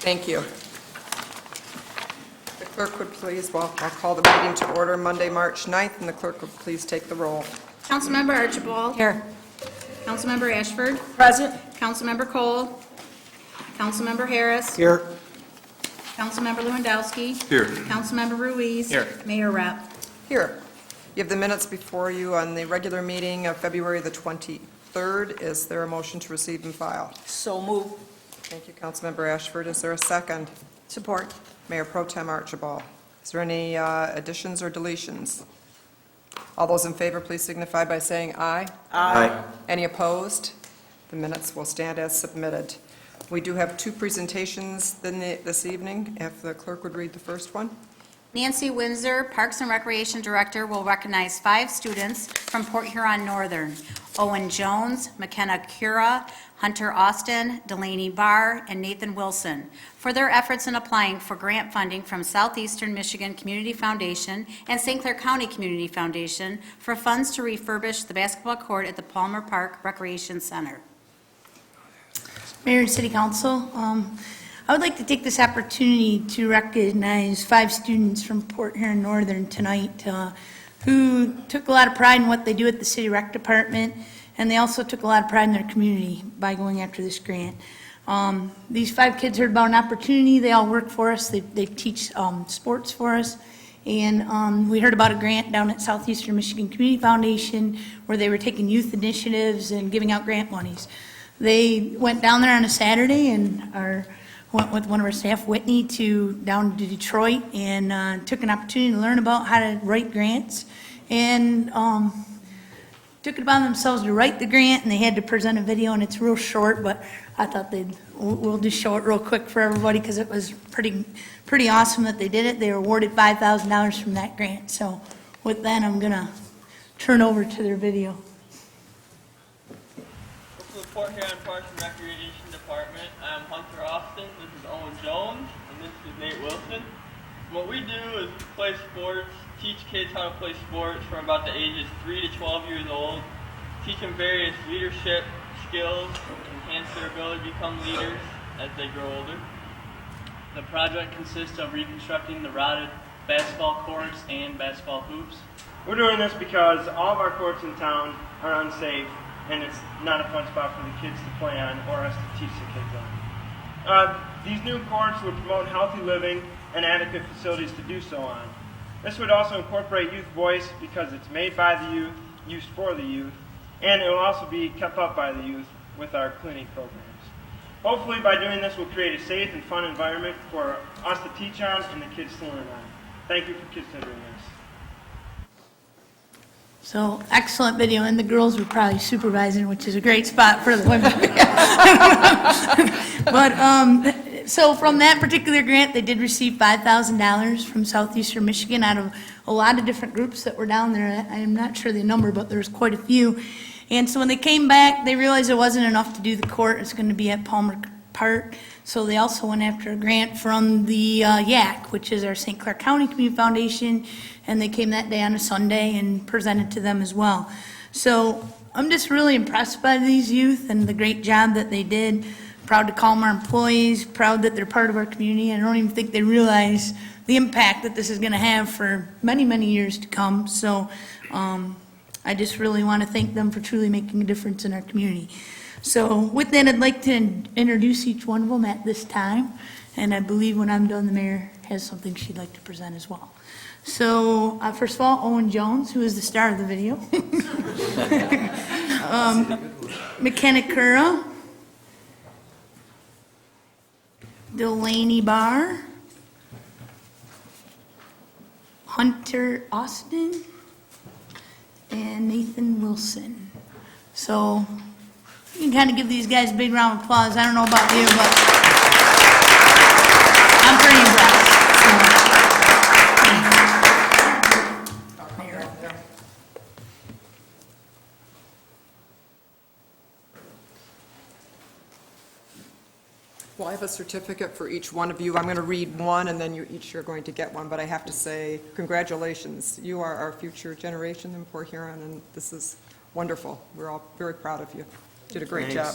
Thank you. The clerk would please, I'll call the meeting to order Monday, March 9th, and the clerk would please take the roll. Councilmember Archibald. Here. Councilmember Ashford. Present. Councilmember Cole. Councilmember Harris. Here. Councilmember Lewandowski. Here. Councilmember Ruiz. Here. Mayor Rapp. Here. You have the minutes before you on the regular meeting of February the 23rd. Is there a motion to receive and file? So move. Thank you, Councilmember Ashford. Is there a second? Support. Mayor Pro Tem Archibald. Is there any additions or deletions? All those in favor, please signify by saying aye. Aye. Any opposed? The minutes will stand as submitted. We do have two presentations this evening. If the clerk would read the first one. Nancy Windsor, Parks and Recreation Director, will recognize 5 students from Port Huron Northern: Owen Jones, McKenna Cura, Hunter Austin, Delaney Barr, and Nathan Wilson, for their efforts in applying for grant funding from Southeastern Michigan Community Foundation and St. Clair County Community Foundation for funds to refurbish the basketball court at the Palmer Park Recreation Center. Mayor and City Council, I would like to take this opportunity to recognize 5 students from Port Huron Northern tonight who took a lot of pride in what they do at the City Rec Department, and they also took a lot of pride in their community by going after this grant. These 5 kids heard about an opportunity. They all work for us. They teach sports for us. And we heard about a grant down at Southeastern Michigan Community Foundation where they were taking youth initiatives and giving out grant monies. They went down there on a Saturday and went with one of our staff, Whitney, down to Detroit and took an opportunity to learn about how to write grants, and took it upon themselves to write the grant, and they had to present a video, and it's real short, but I thought we'll just show it real quick for everybody because it was pretty awesome that they did it. They were awarded $5,000 from that grant. So with that, I'm gonna turn over to their video. This is the Port Huron Parks and Recreation Department. I'm Hunter Austin, this is Owen Jones, and this is Nate Wilson. What we do is play sports, teach kids how to play sports from about the ages 3 to 12 years old, teach them various leadership skills, enhance their ability to become leaders as they grow older. The project consists of reconstructing the rotted basketball courts and basketball hoops. We're doing this because all of our courts in town are unsafe, and it's not a fun spot for the kids to play on or us to teach the kids on. These new courts would promote healthy living and adequate facilities to do so on. This would also incorporate youth voice because it's made by the youth, used for the youth, and it will also be kept up by the youth with our cleaning programs. Hopefully by doing this we'll create a safe and fun environment for us to teach on and the kids to learn on. Thank you for considering this. So excellent video, and the girls were probably supervising, which is a great spot for the women. But so from that particular grant, they did receive $5,000 from Southeastern Michigan out of a lot of different groups that were down there. I am not sure the number, but there's quite a few. And so when they came back, they realized it wasn't enough to do the court. It's going to be at Palmer Park. So they also went after a grant from the YAC, which is our St. Clair County Community Foundation, and they came that day on a Sunday and presented to them as well. So I'm just really impressed by these youth and the great job that they did. Proud to call them our employees, proud that they're part of our community. I don't even think they realize the impact that this is going to have for many, many years to come. So I just really want to thank them for truly making a difference in our community. So with that, I'd like to introduce each one of them at this time. And I believe when I'm done, the mayor has something she'd like to present as well. So first of all, Owen Jones, who is the star of the video. McKenna Cura. Delaney Barr. Hunter Austin. And Nathan Wilson. So you can kind of give these guys a big round of applause. I don't know about you, but I'm pretty impressed. Well, I have a certificate for each one of you. I'm going to read one, and then you each are going to get one. But I have to say, congratulations. You are our future generation in Port Huron, and this is wonderful. We're all very proud of you. You did a great job.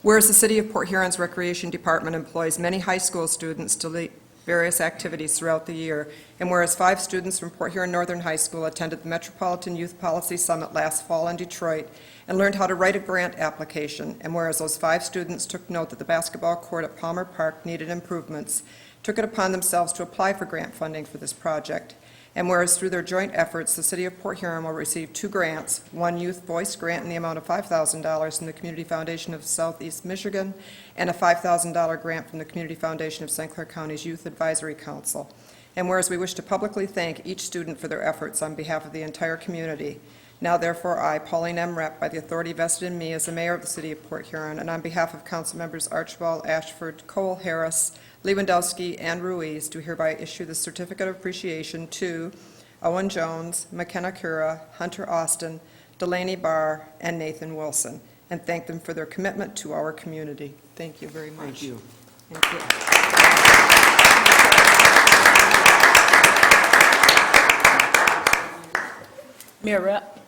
Whereas the City of Port Huron's Recreation Department employs many high school students to lead various activities throughout the year, and whereas 5 students from Port Huron Northern High School attended the Metropolitan Youth Policy Summit last fall in Detroit and learned how to write a grant application, and whereas those 5 students took note that the basketball court at Palmer Park needed improvements, took it upon themselves to apply for grant funding for this project. And whereas through their joint efforts, the City of Port Huron will receive 2 grants, one Youth Voice grant in the amount of $5,000 from the Community Foundation of Southeast Michigan, and a $5,000 grant from the Community Foundation of St. Clair County's Youth Advisory Council. And whereas we wish to publicly thank each student for their efforts on behalf of the entire community, now therefore I, Pauline M. Repp, by the authority vested in me as the mayor of the City of Port Huron, and on behalf of council members Archibald, Ashford, Cole, Harris, Lewandowski, and Ruiz, do hereby issue the certificate of appreciation to Owen Jones, McKenna Cura, Hunter Austin, Delaney Barr, and Nathan Wilson, and thank them for their commitment to our community. Thank you very much. Thank you. Thank you. Mayor Rep,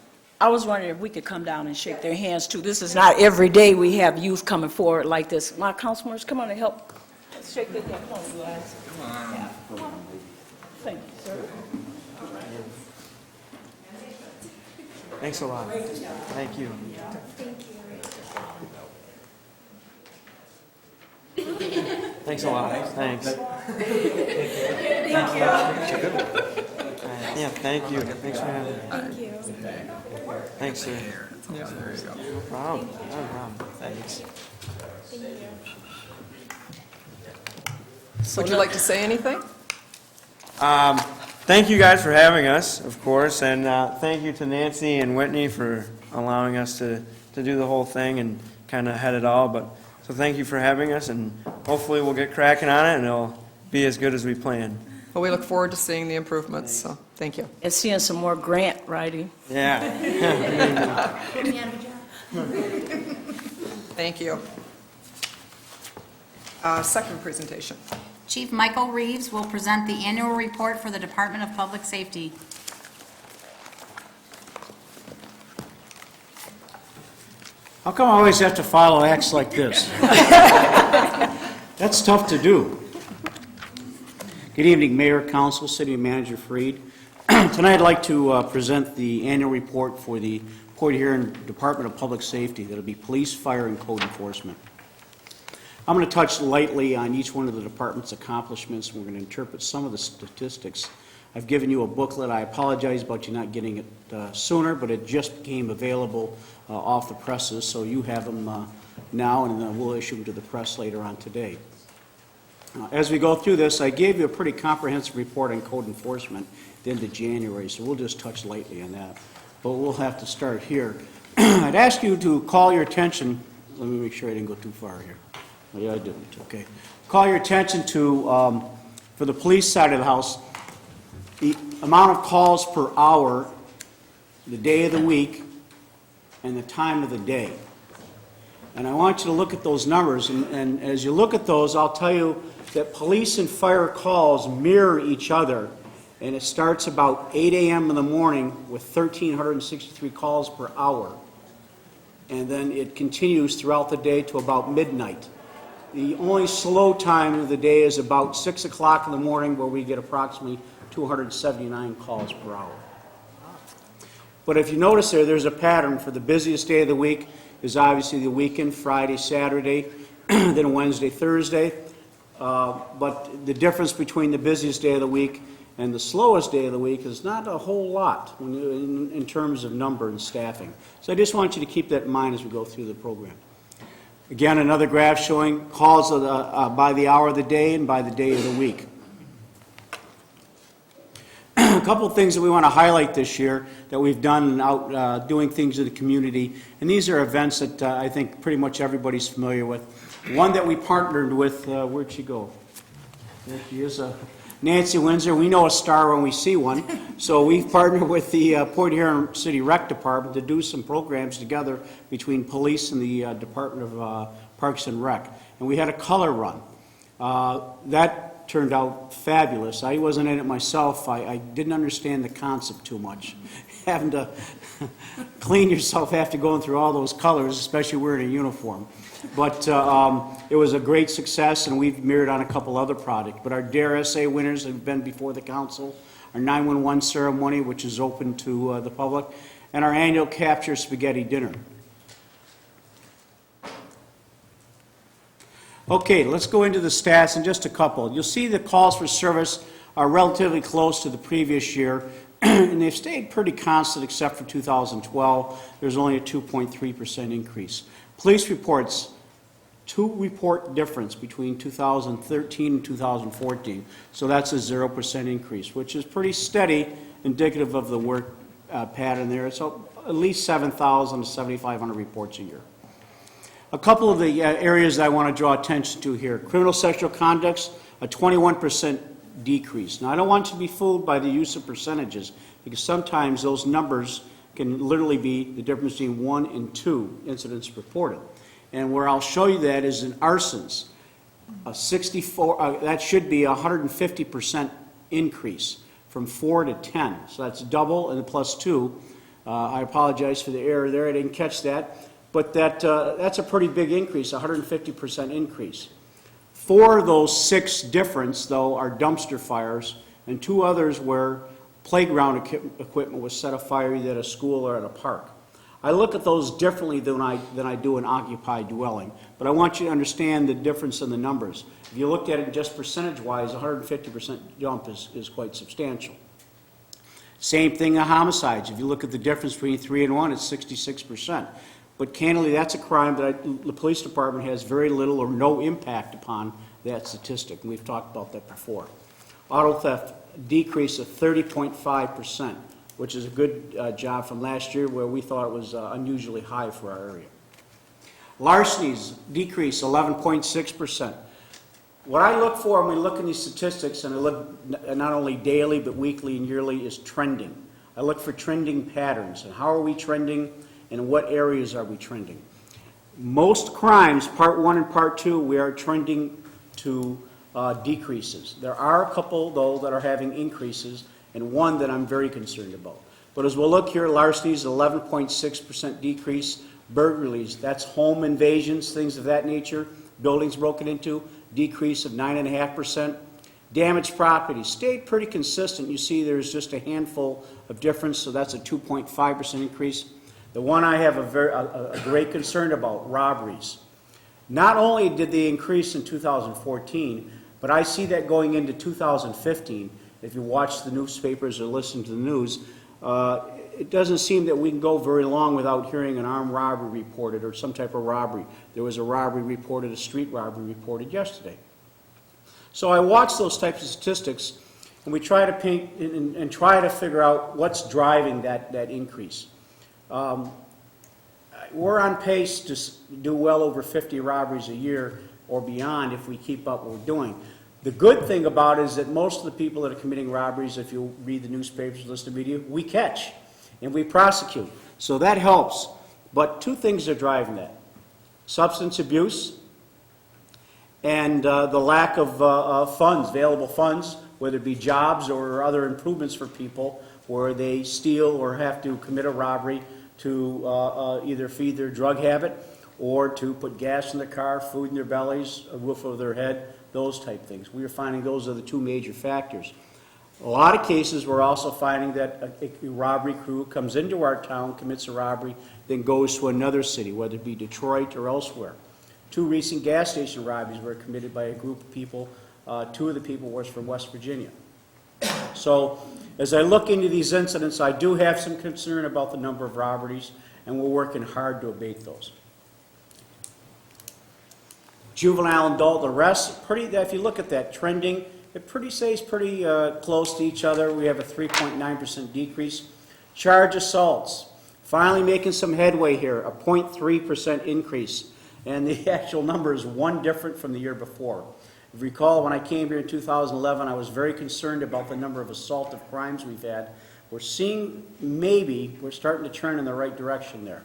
I was wondering if we could come down and shake their hands too. This is not every day we have youth coming forward like this. My council members, come on and help. Let's shake their hands. Come on, you guys. Come on. Yeah, come on. Thank you, sir. Thanks a lot. Thank you. Thanks a lot. Thanks. Yeah, thank you. Thanks for having me. Thank you. Thanks, sir. Yeah, there you go. No problem. No problem. Thanks. Would you like to say anything? Thank you guys for having us, of course, and thank you to Nancy and Whitney for allowing us to do the whole thing and kind of head it all. But so thank you for having us, and hopefully we'll get cracking on it, and it'll be as good as we planned. Well, we look forward to seeing the improvements, so thank you. And seeing some more grant writing. Yeah. Thank you. Second presentation. Chief Michael Reeves will present the annual report for the Department of Public Safety. How come I always have to follow acts like this? That's tough to do. Good evening, Mayor, Council, City Manager Freed. Tonight I'd like to present the annual report for the Port Huron Department of Public Safety. That'll be police, fire, and code enforcement. I'm going to touch lightly on each one of the department's accomplishments. We're going to interpret some of the statistics. I've given you a booklet. I apologize about you not getting it sooner, but it just became available off the presses, so you have them now, and we'll issue them to the press later on today. As we go through this, I gave you a pretty comprehensive report on code enforcement at the end of January, so we'll just touch lightly on that. But we'll have to start here. I'd ask you to call your attention, let me make sure I didn't go too far here. Oh, yeah, I didn't, okay. Call your attention to, for the police side of the house, the amount of calls per hour, the day of the week, and the time of the day. And I want you to look at those numbers, and as you look at those, I'll tell you that police and fire calls mirror each other, and it starts about 8 a.m. in the morning with 1,363 calls per hour, and then it continues throughout the day to about midnight. The only slow time of the day is about 6 o'clock in the morning, where we get approximately 279 calls per hour. But if you notice there's a pattern. For the busiest day of the week is obviously the weekend, Friday, Saturday, then Wednesday, Thursday. But the difference between the busiest day of the week and the slowest day of the week is not a whole lot in terms of number and staffing. So I just want you to keep that in mind as we go through the program. Again, another graph showing calls by the hour of the day and by the day of the week. A couple of things that we want to highlight this year that we've done out doing things in the community, and these are events that I think pretty much everybody's familiar with. One that we partnered with, where'd she go? There she is, Nancy Windsor. We know a star when we see one, so we've partnered with the Port Huron City Rec Department to do some programs together between police and the Department of Parks and Rec, and we had a color run. That turned out fabulous. I wasn't in it myself. I didn't understand the concept too much. having to clean yourself after going through all those colors, especially wearing a uniform. But it was a great success, and we've mirrored on a couple other projects. But our DARE SA winners have been before the council, our 911 ceremony, which is open to the public, and our annual Capture Spaghetti Dinner. Okay, let's go into the stats in just a couple. You'll see the calls for service are relatively close to the previous year, and they've stayed pretty constant except for 2012. There's only a 2.3% increase. Police reports, 2-report difference between 2013 and 2014, so that's a 0% increase, which is pretty steady, indicative of the work pattern there. So at least 7,000 to 7,500 reports a year. A couple of the areas I want to draw attention to here. Criminal sexual conducts, a 21% decrease. Now, I don't want you to be fooled by the use of percentages, because sometimes those numbers can literally be the difference between 1 and 2 incidents reported. And where I'll show you that is in arsons. That should be a 150% increase from 4 to 10. So that's double and plus 2. I apologize for the error there. I didn't catch that. But that's a pretty big increase, 150% increase. 4 of those 6 difference, though, are dumpster fires, and 2 others where playground equipment was set afire either at a school or at a park. I look at those differently than I do an occupied dwelling, but I want you to understand the difference in the numbers. If you looked at it just percentage-wise, 150% jump is quite substantial. Same thing in homicides. If you look at the difference between 3 and 1, it's 66%. But candidly, that's a crime that the police department has very little or no impact upon that statistic, and we've talked about that before. Auto theft decrease of 30.5%, which is a good job from last year where we thought it was unusually high for our area. Larcenies decrease 11.6%. What I look for when we look at these statistics, and I look not only daily but weekly and yearly, is trending. I look for trending patterns, and how are we trending? And in what areas are we trending? Most crimes, Part 1 and Part 2, we are trending to decreases. There are a couple, though, that are having increases, and one that I'm very concerned about. But as we'll look here, larcenies, 11.6% decrease. Burglaries, that's home invasions, things of that nature, buildings broken into, decrease of 9.5%. Damaged property stayed pretty consistent. You see there's just a handful of difference, so that's a 2.5% increase. The one I have a great concern about, robberies. Not only did they increase in 2014, but I see that going into 2015. If you watch the newspapers or listen to the news, it doesn't seem that we can go very long without hearing an armed robbery reported or some type of robbery. There was a robbery reported, a street robbery reported yesterday. So I watch those types of statistics, and we try to paint and try to figure out what's driving that increase. We're on pace to do well over 50 robberies a year or beyond if we keep up what we're doing. The good thing about it is that most of the people that are committing robberies, if you read the newspapers, listen to media, we catch and we prosecute. So that helps. But 2 things are driving that. Substance abuse and the lack of funds, available funds, whether it be jobs or other improvements for people where they steal or have to commit a robbery to either feed their drug habit or to put gas in their car, food in their bellies, a roof over their head, those type things. We are finding those are the 2 major factors. A lot of cases we're also finding that a robbery crew comes into our town, commits a robbery, then goes to another city, whether it be Detroit or elsewhere. 2 recent gas station robberies were committed by a group of people. 2 of the people were from West Virginia. So as I look into these incidents, I do have some concern about the number of robberies, and we're working hard to abate those. Juvenile and adult arrests, if you look at that trending, it stays pretty close to each other. We have a 3.9% decrease. Charge assaults, finally making some headway here, a 0.3% increase, and the actual number is 1 different from the year before. If you recall, when I came here in 2011, I was very concerned about the number of assaultive crimes we've had. We're seeing we're starting to turn in the right direction there.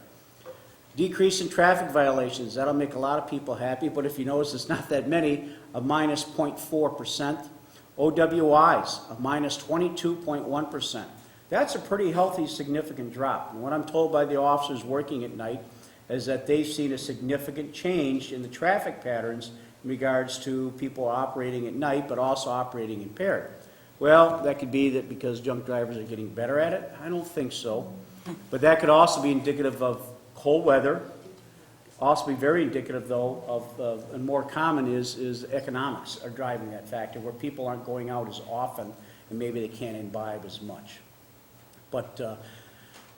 Decrease in traffic violations, that'll make a lot of people happy, but if you notice it's not that many, a minus 0.4%. OWIs, a minus 22.1%. That's a pretty healthy, significant drop. And what I'm told by the officers working at night is that they've seen a significant change in the traffic patterns in regards to people operating at night, but also operating impaired. Well, that could be that because drunk drivers are getting better at it. I don't think so. But that could also be indicative of cold weather. Also be very indicative, though, of and more common is economics are driving that factor, where people aren't going out as often and maybe they can't imbibe as much. But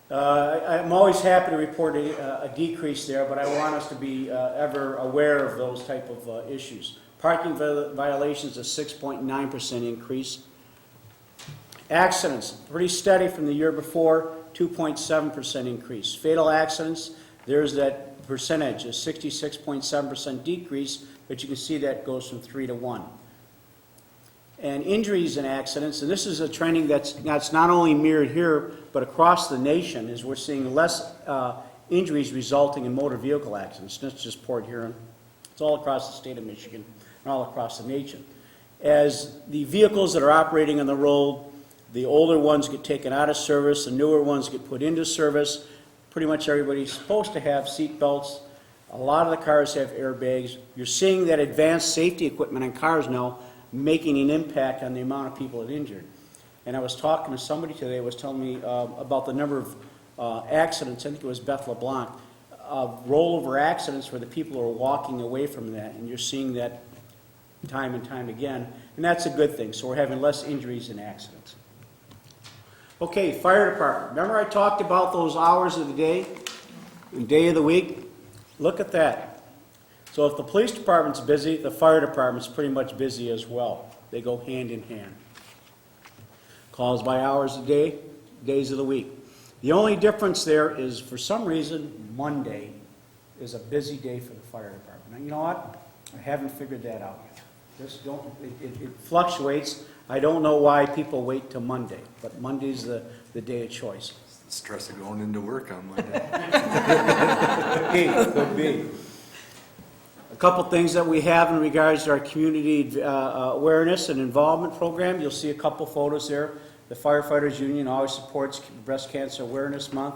I'm always happy to report a decrease there, but I want us to be ever aware of those type of issues. Parking violations, a 6.9% increase. Accidents, pretty steady from the year before, 2.7% increase. Fatal accidents, there's that percentage, a 66.7% decrease, but you can see that goes from 3 to 1. And injuries and accidents, and this is a trending that's not only mirrored here, but across the nation, is we're seeing less injuries resulting in motor vehicle accidents. That's just Port Huron. It's all across the state of Michigan and all across the nation. As the vehicles that are operating on the road, the older ones get taken out of service, the newer ones get put into service. Pretty much everybody's supposed to have seat belts. A lot of the cars have airbags. You're seeing that advanced safety equipment in cars now making an impact on the amount of people that are injured. And I was talking to somebody today who was telling me about the number of accidents, I think it was Beth LeBlanc, rollover accidents where the people are walking away from that, and you're seeing that time and time again, and that's a good thing. So we're having less injuries and accidents. Okay, fire department. Remember I talked about those hours of the day, and day of the week? Look at that. So if the police department's busy, the fire department's pretty much busy as well. They go hand in hand. Calls by hours a day, days of the week. The only difference there is, for some reason, Monday is a busy day for the fire department. Now, you know what? I haven't figured that out yet. Just don't, it fluctuates. I don't know why people wait till Monday, but Monday's the day of choice. The stress of going into work on Monday. Could be. A couple things that we have in regards to our community awareness and involvement program. You'll see a couple photos there. The Firefighters Union always supports Breast Cancer Awareness Month.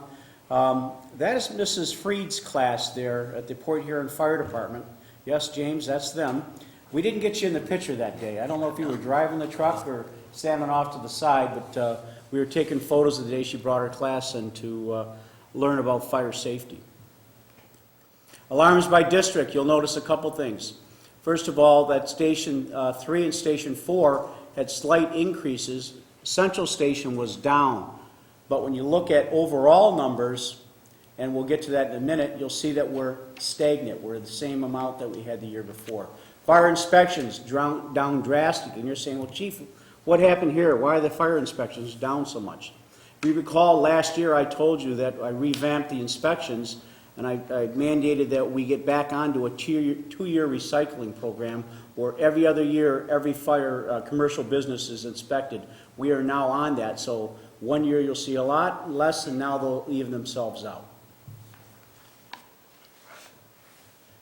That is Mrs. Freed's class there at the Port Huron Fire Department. Yes, James, that's them. We didn't get you in the picture that day. I don't know if you were driving the truck or standing off to the side, but we were taking photos of the day she brought her class in to learn about fire safety. Alarms by district, you'll notice a couple things. First of all, that Station 3 and Station 4 had slight increases. Central Station was down. But when you look at overall numbers, and we'll get to that in a minute, you'll see that we're stagnant. We're the same amount that we had the year before. Fire inspections down drastically. And you're saying, well, Chief, what happened here? Why are the fire inspections down so much? If you recall, last year I told you that I revamped the inspections, and I mandated that we get back onto a two-year recycling program where every other year, every fire commercial business is inspected. We are now on that, so 1 year you'll see a lot less, and now they'll even themselves out.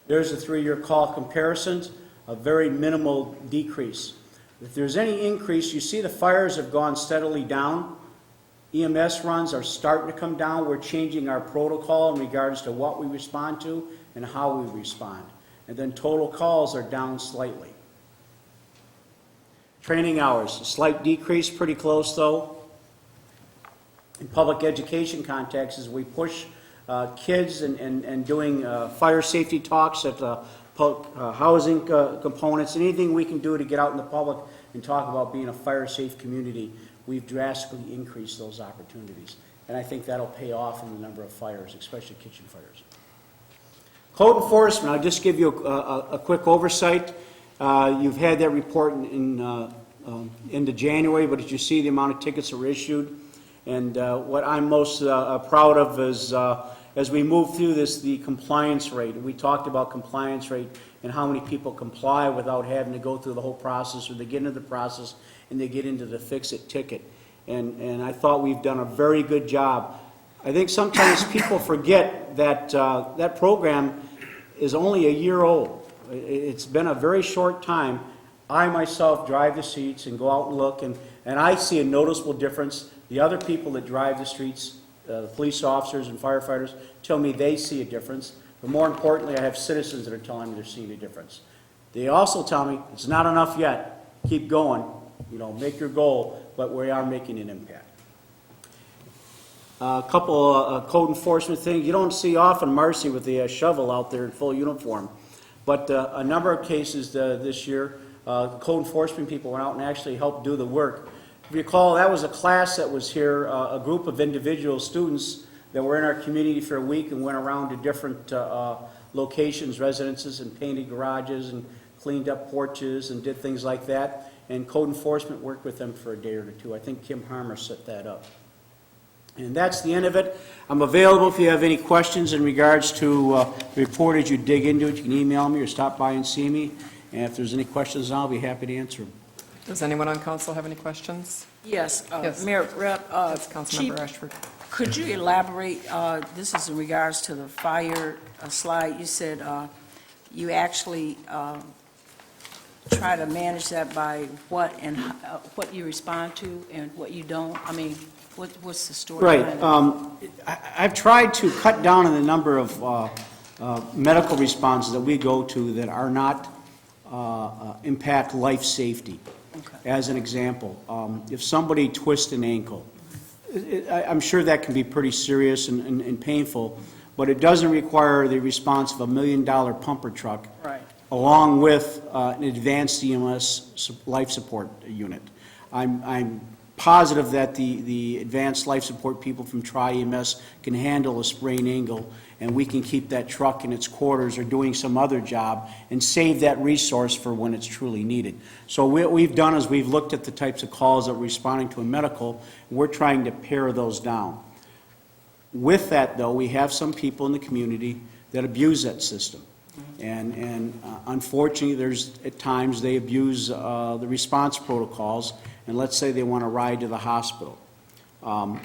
There's the 3-year call comparisons, a very minimal decrease. If there's any increase, you see the fires have gone steadily down. EMS runs are starting to come down. We're changing our protocol in regards to what we respond to and how we respond. And then total calls are down slightly. Training hours, a slight decrease, pretty close though. In public education contexts, as we push kids and doing fire safety talks at housing components, anything we can do to get out in the public and talk about being a fire safe community, we've drastically increased those opportunities. And I think that'll pay off in the number of fires, especially kitchen fires. Code enforcement, I'll just give you a quick oversight. You've had that report into January, but as you see, the amount of tickets that were issued. And what I'm most proud of is as we move through this, the compliance rate. We talked about compliance rate and how many people comply without having to go through the whole process, or they get into the process and they get into the fix-it ticket. And I thought we've done a very good job. I think sometimes people forget that that program is only a year old. It's been a very short time. I myself drive the seats and go out and look, and I see a noticeable difference The other people that drive the streets, the police officers and firefighters, tell me they see a difference. But more importantly, I have citizens that are telling me they're seeing a difference. They also tell me it's not enough yet. Keep going. Make your goal, but we are making an impact. A couple code enforcement things. You don't see often Marcy with the shovel out there in full uniform. But a number of cases this year, code enforcement people went out and actually helped do the work. If you recall, that was a class that was here, a group of individual students that were in our community for a week and went around to different locations, residences, and painted garages and cleaned up porches and did things like that. And code enforcement worked with them for a day or two. I think Kim Harmer set that up. And that's the end of it. I'm available if you have any questions in regards to the report as you dig into it. You can email me or stop by and see me. And if there's any questions, I'll be happy to answer them. Does anyone on council have any questions? Yes, Yes. Mayor Rep. That's Chief, Councilmember Ashford. could you elaborate, this is in regards to the fire slide, you said you actually try to manage that by what and what you respond to and what you don't? I mean, what's the story Right. behind it? I've tried to cut down on the number of medical responses that we go to that are not impact life safety. Okay. As an example, if somebody twists an ankle, I'm sure that can be pretty serious and painful, but it doesn't require the response of a $1 million pumper truck. Right. Along with an advanced EMS life support unit. I'm positive that the advanced life support people from Tri-EMS can handle a sprained ankle, and we can keep that truck in its quarters or doing some other job and save that resource for when it's truly needed. So what we've done is we've looked at the types of calls that we're responding to in medical, and we're trying to pare those down. With that, though, we have some people in the community that abuse that system. And unfortunately, there's at times they abuse the response protocols, and let's say they want to ride to the hospital.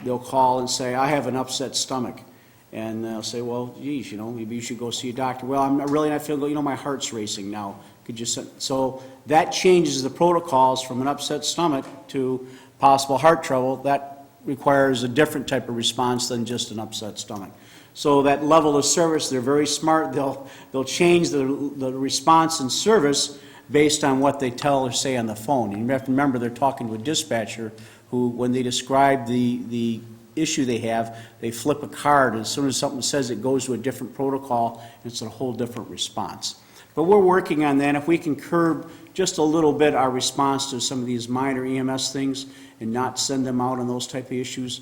They'll call and say, I have an upset stomach. And they'll say, well, geez, maybe you should go see a doctor. Well, I'm really not feeling good. My heart's racing now. Could you send? So that changes the protocols from an upset stomach to possible heart trouble. That requires a different type of response than just an upset stomach. So that level of service, they're very smart. They'll change the response and service based on what they tell or say on the phone. And you have to remember they're talking to a dispatcher who, when they describe the issue they have, they flip a card, and as soon as something says it goes to a different protocol, and it's a whole different response. But we're working on that. If we can curb just a little bit our response to some of these minor EMS things and not send them out on those type of issues,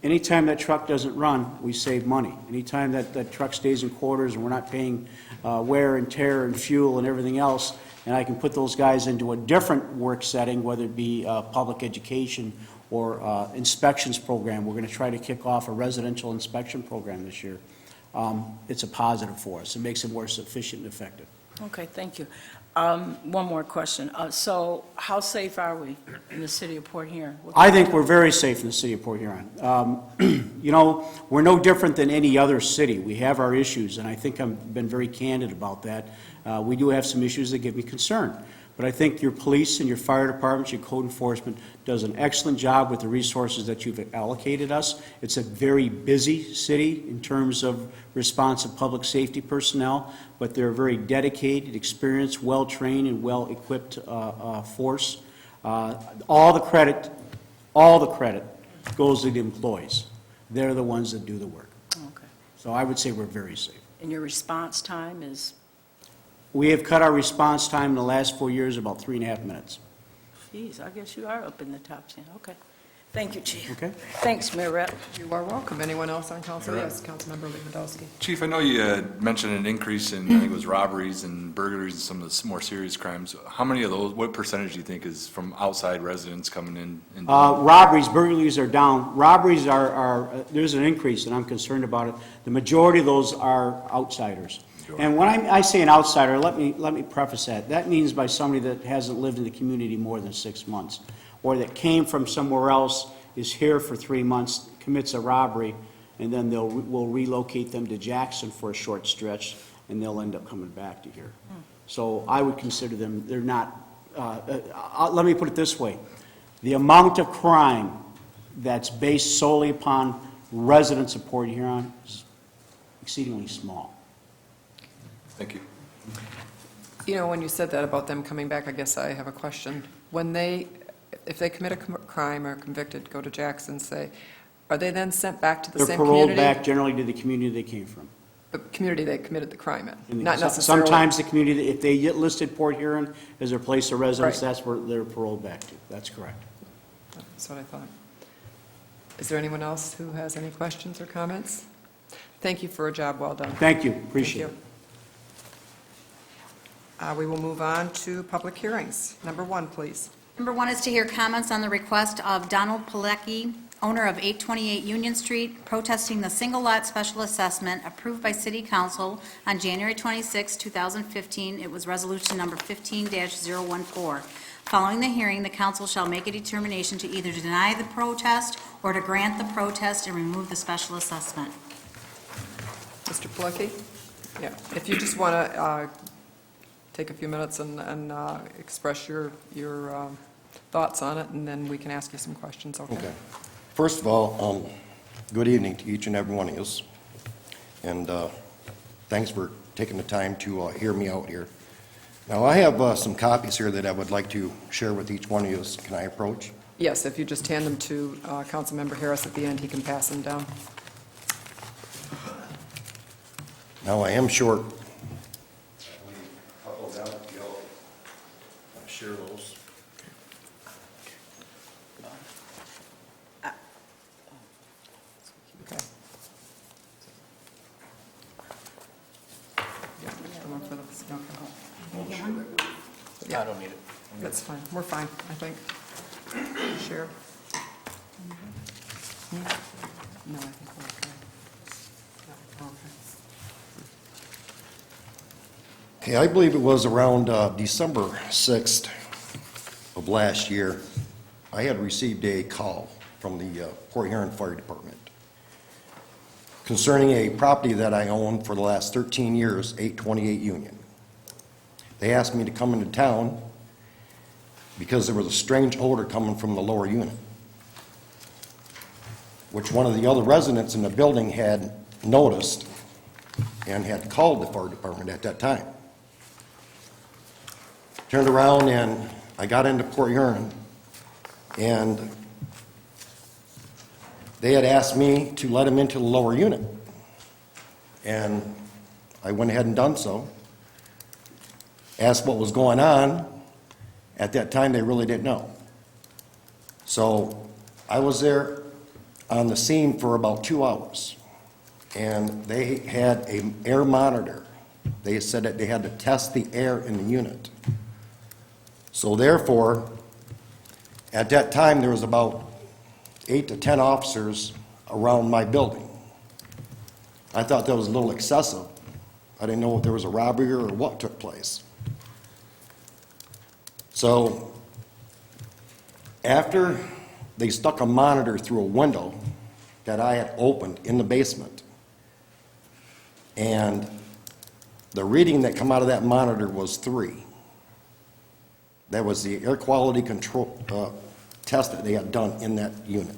anytime that truck doesn't run, we save money. Anytime that truck stays in quarters and we're not paying wear and tear and fuel and everything else, and I can put those guys into a different work setting, whether it be public education or inspections program. We're going to try to kick off a residential inspection program this year. It's a positive for us. It makes it more efficient and effective. Okay, thank you. One more question. So how safe are we in the city of Port Huron? I think we're very safe in the city of Port Huron. We're no different than any other city. We have our issues, and I think I've been very candid about that. We do have some issues that give me concern. But I think your police and your fire departments, your code enforcement does an excellent job with the resources that you've allocated us. It's a very busy city in terms of response of public safety personnel, but they're a very dedicated, experienced, well-trained, and well-equipped force. All the credit goes to the employees. They're the ones that do the work. Okay. So I would say we're very safe. And your response time is, We have cut our response time in the last 4 years about 3.5 minutes. geez, I guess you are up in the top 10. Okay. Thank you, Chief. Okay? Thanks, Mayor Rep. You are welcome. Anyone else on council? Yes, Councilmember Lewandowski. Chief, I know you mentioned an increase in, I think it was robberies and burglaries and some of the more serious crimes. How many of those, what percentage do you think is from outside residents coming in? And Robberies, burglaries are down. Robberies there's an increase, and I'm concerned about it. The majority of those are outsiders. Sure. And when I say an outsider, let me preface that. That means by somebody that hasn't lived in the community more than 6 months, or that came from somewhere else, is here for 3 months, commits a robbery, and then we'll relocate them to Jackson for a short stretch, and they'll end up coming back to here. So I would consider them, they're not, let me put it this way. The amount of crime that's based solely upon residents of Port Huron is exceedingly small. Thank you. You know, when you said that about them coming back, I guess I have a question. When they, if they commit a crime or convicted, go to Jackson, say, are they then sent back to the They're same paroled community? back generally to the community they came from. The community they committed the crime in, And not necessarily. Sometimes the community, if they get listed Port Huron as their place of residence, Right. that's where they're paroled back to. That's correct. That's what I thought. Is there anyone else who has any questions or comments? Thank you for a job well done. Thank you, appreciate it. Thank you. We will move on to public hearings. Number 1, please. Number 1 is to hear comments on the request of Donald Pilecki, owner of 828 Union Street, protesting the single-lot special assessment approved by City Council on January 26, 2015. It was resolution number 15-014. Following the hearing, the council shall make a determination to either deny the protest or to grant the protest and remove the special assessment. Mr. Pilecki? Yeah, if you just want to take a few minutes and express your thoughts on it, and then we can ask you some questions, okay? Okay. First of all, good evening to each and every one of you. And thanks for taking the time to hear me out here. Now, I have some copies here that I would like to share with each one of you. Can I approach? Yes, if you just hand them to Councilmember Harris at the end, he can pass them down. Now, I am short. Share those. Okay. Yeah, come up with this. Okay. Yeah, I don't need it. That's fine. We're fine, I think. Share. No, I think we're okay. No, okay. Okay, I believe it was around December 6th of last year, I had received a call from the Port Huron Fire Department concerning a property that I owned for the last 13 years, 828 Union. They asked me to come into town because there was a strange odor coming from the lower unit, which one of the other residents in the building had noticed and had called the fire department at that time. Turned around and I got into Port Huron, and they had asked me to let them into the lower unit. And I went ahead and done so. Asked what was going on. At that time, they really didn't know. So I was there on the scene for about 2 hours, and they had an air monitor. They said that they had to test the air in the unit. So therefore, at that time, there was about 8 to 10 officers around my building. I thought that was a little excessive. I didn't know if there was a robbery or what took place. So after they stuck a monitor through a window that I had opened in the basement, and the reading that come out of that monitor was 3. That was the air quality control test that they had done in that unit.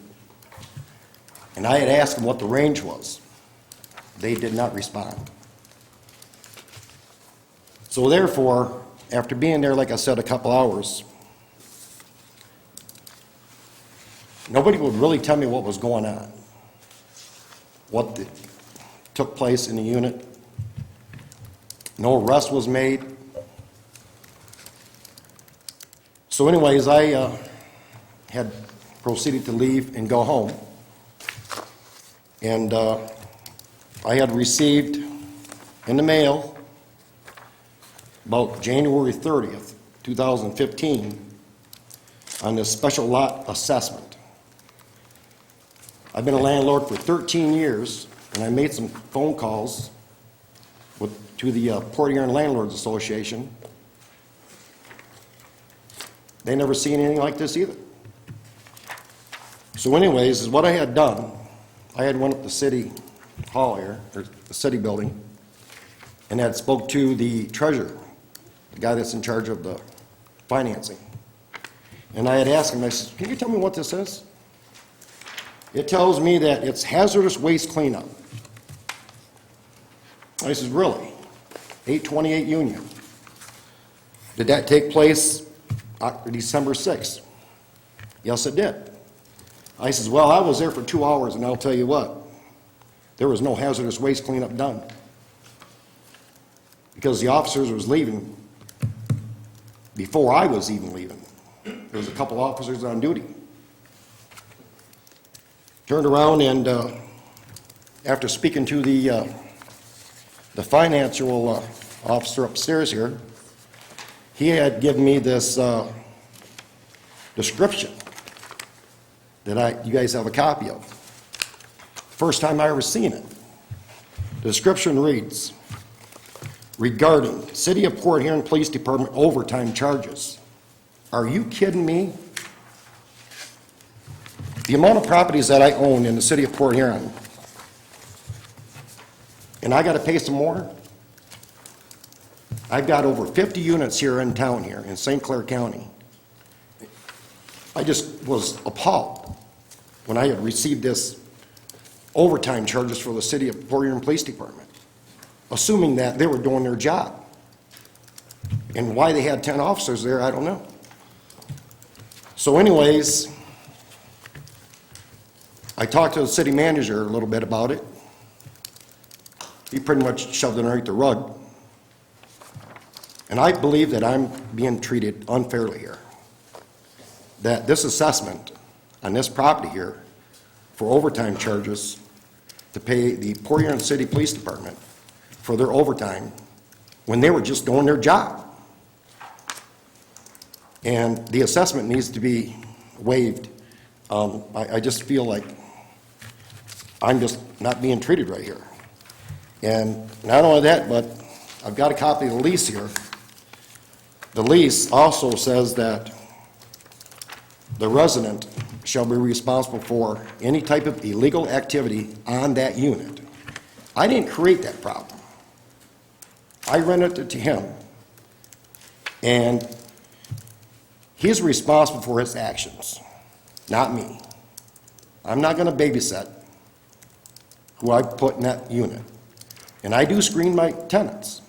And I had asked them what the range was. They did not respond. So therefore, after being there, like I said, a couple hours, nobody would really tell me what was going on, took place in the unit. No arrest was made. So anyways, I had proceeded to leave and go home. And I had received in the mail about January 30th, 2015, on this special lot assessment. I've been a landlord for 13 years, and I made some phone calls to the Port Huron Landlords Association. They never seen anything like this either. So anyways, is what I had done. I had went up to City Hall here, or the city building, and had spoke to the treasurer, the guy that's in charge of the financing. And I had asked him, I said, can you tell me what this is? It tells me that it's hazardous waste cleanup. I says, really? 828 Union. Did that take place December 6th? Yes, it did. I says, well, I was there for 2 hours, and I'll tell you what, there was no hazardous waste cleanup done. Because the officers was leaving before I was even leaving. There was a couple officers on duty. Turned around and, after speaking to the financial officer upstairs here, he had given me this description that you guys have a copy of. First time I ever seen it. The description reads, regarding City of Port Huron Police Department overtime charges. Are you kidding me? The amount of properties that I own in the City of Port Huron, and I gotta pay some more? I've got over 50 units here in town here, in St. Clair County. I just was appalled when I had received this overtime charges for the City of Port Huron Police Department, assuming that they were doing their job. And why they had 10 officers there, I don't know. So anyways, I talked to the city manager a little bit about it. He pretty much shoved it underneath the rug. And I believe that I'm being treated unfairly here. That this assessment on this property here for overtime charges to pay the Port Huron City Police Department for their overtime when they were just doing their job. And the assessment needs to be waived. I just feel like I'm just not being treated right here. And not only that, but I've got a copy of the lease here. The lease also says that the resident shall be responsible for any type of illegal activity on that unit. I didn't create that problem. I rented it to him, and he's responsible for his actions, not me. I'm not going to babysit who I put in that unit. And I do screen my tenants.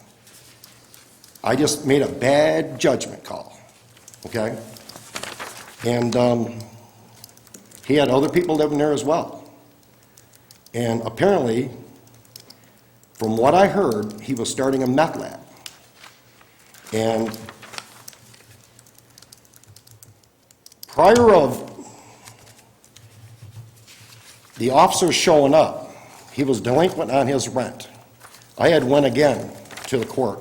I just made a bad judgment call, okay? And he had other people living there as well. And apparently, from what I heard, he was starting a meth lab. And prior of the officers showing up, he was delinquent on his rent. I had went again to the court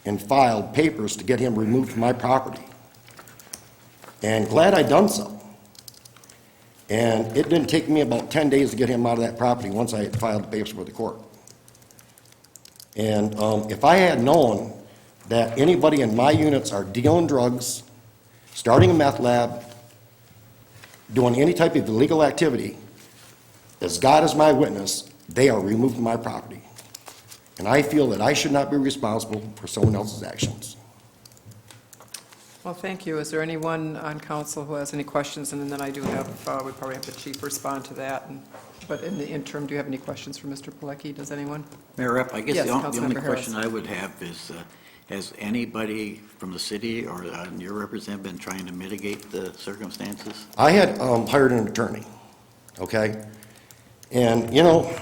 and filed papers to get him removed from my property. And glad I'd done so. And it didn't take me about 10 days to get him out of that property once I had filed the papers with the court. And if I had known that anybody in my units are dealing drugs, starting a meth lab, doing any type of illegal activity, as God is my witness, they are removed from my property. And I feel that I should not be responsible for someone else's actions. Well, thank you. Is there anyone on council who has any questions? And then I do have, we probably have the chief respond to that. But in the interim, do you have any questions for Mr. Pilecki? Does anyone? Mayor Rep, I guess Yes, the only Councilmember question Harris. I would have is, has anybody from the city or your representative been trying to mitigate the circumstances? I had hired an attorney, okay? And, you know,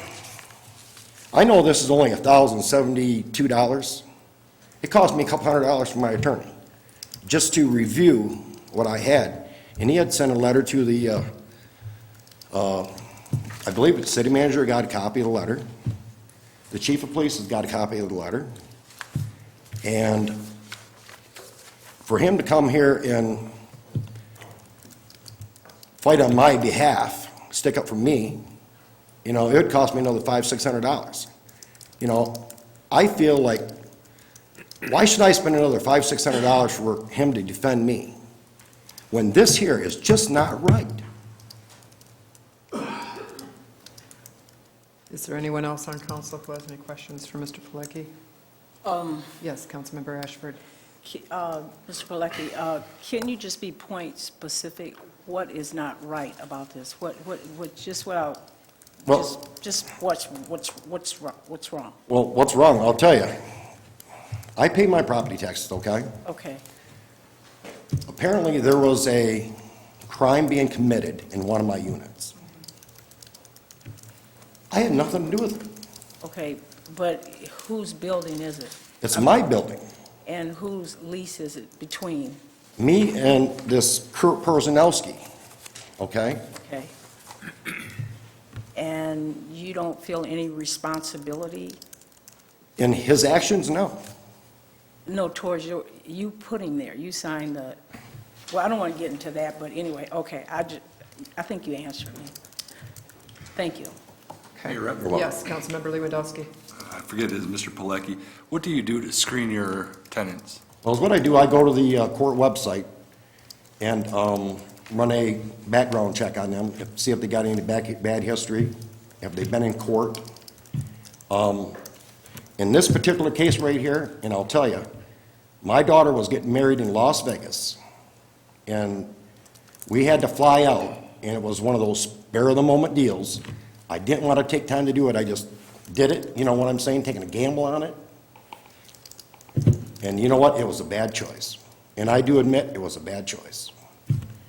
I know this is only $1,072. It cost me a couple $100 for my attorney, just to review what I had. And he had sent a letter to the, I believe the city manager got a copy of the letter. The chief of police has got a copy of the letter. And for him to come here and fight on my behalf, stick up for me, you know, it would cost me another $500, $600. You know, I feel like, why should I spend another $500, $600 for him to defend me when this here is just not right? Is there anyone else on council who has any questions for Mr. Pilecki? Yes, Councilmember Ashford. Mr. Pilecki, can you just be point specific? what is not right about this? What, just without, Well- just what's wrong? Well, what's wrong? I'll tell you. I pay my property taxes, okay? Okay, Apparently, there was a crime being committed in one of my units. I had nothing to do with it. okay, but whose building is it? It's my building. And whose lease is it between? Me and this Kurt Perzanowski, okay? Okay. And you don't feel any responsibility? In his actions, no. No, towards you putting there, you signed the, well, I don't want to get into that, but anyway, okay, I think you answered me. Thank you. Okay. Hey, Rep. Yes, Councilmember Lewandowski. I forget, it is Mr. Pilecki. What do you do to screen your tenants? Well, what I do, I go to the court website and run a background check on them, see if they got any bad history, if they've been in court. In this particular case right here, and I'll tell you, my daughter was getting married in Las Vegas, and we had to fly out, and it was one of those spur-of-the-moment deals. I didn't want to take time to do it, I just did it, you know what I'm saying, taking a gamble on it. And you know what, it was a bad choice. And I do admit, it was a bad choice.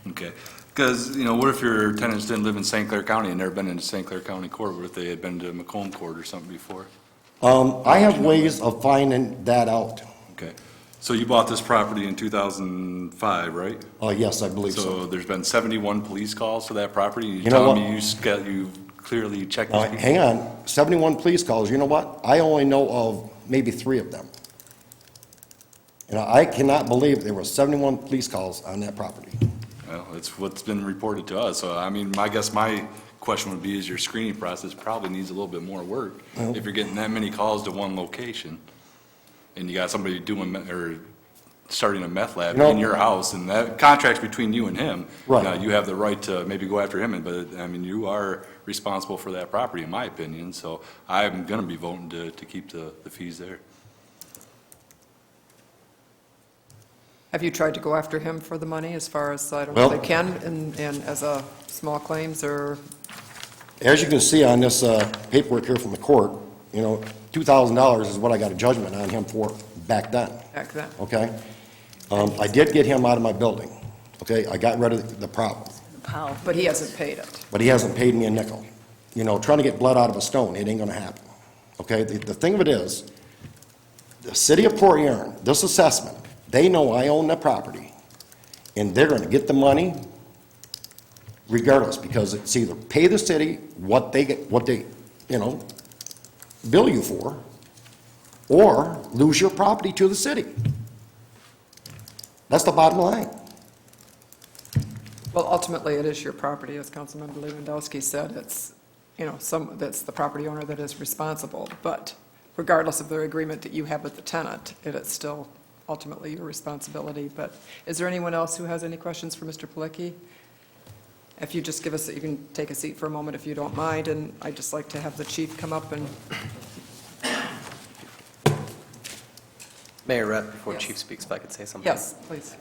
Okay, because, what if your tenants didn't live in St. Clair County and never been into St. Clair County Court? What if they had been to Macomb Court or something before? I have ways of finding that out. Okay, so you bought this property in 2005, right? Yes, I believe so. So there's been 71 police calls to that property? You know telling me you clearly checked these people? Hang on, 71 police calls, you know what? I only know of maybe 3 of them. I cannot believe there were 71 police calls on that property. Well, it's what's been reported to us. So, I guess my question would be is your screening process probably needs a little bit more work. If you're getting that many calls to one location, and you got somebody starting a meth lab in your house, and that contract's between you and him. Right. Now, you have the right to maybe go after him, but, you are responsible for that property, in my opinion. So I'm going to be voting to keep the fees there. Have you tried to go after him for the money as far as, I don't Well- know if they can, and as a small claims, or, As you can see on this paperwork here from the court, $2,000 is what I got a judgment on him for back then, back then? okay? I did get him out of my building, okay? I got rid of the problem, But he hasn't paid it. but he hasn't paid me a nickel. Trying to get blood out of a stone, it ain't gonna happen, okay? The thing of it is, the city of Port Huron, this assessment, they know I own the property, and they're gonna get the money regardless, because it's either pay the city what they bill you for, or lose your property to the city. That's the bottom line. Well, ultimately, it is your property, as Councilmember Lewandowski said. It's, that's the property owner that is responsible. But regardless of the agreement that you have with the tenant, it is still ultimately your responsibility. But is there anyone else who has any questions for Mr. Pilecki? If you just give us, you can take a seat for a moment if you don't mind, and I'd just like to have the chief come up and, Mayor Rep, before Yes. Chief speaks, if I could say something. yes, please.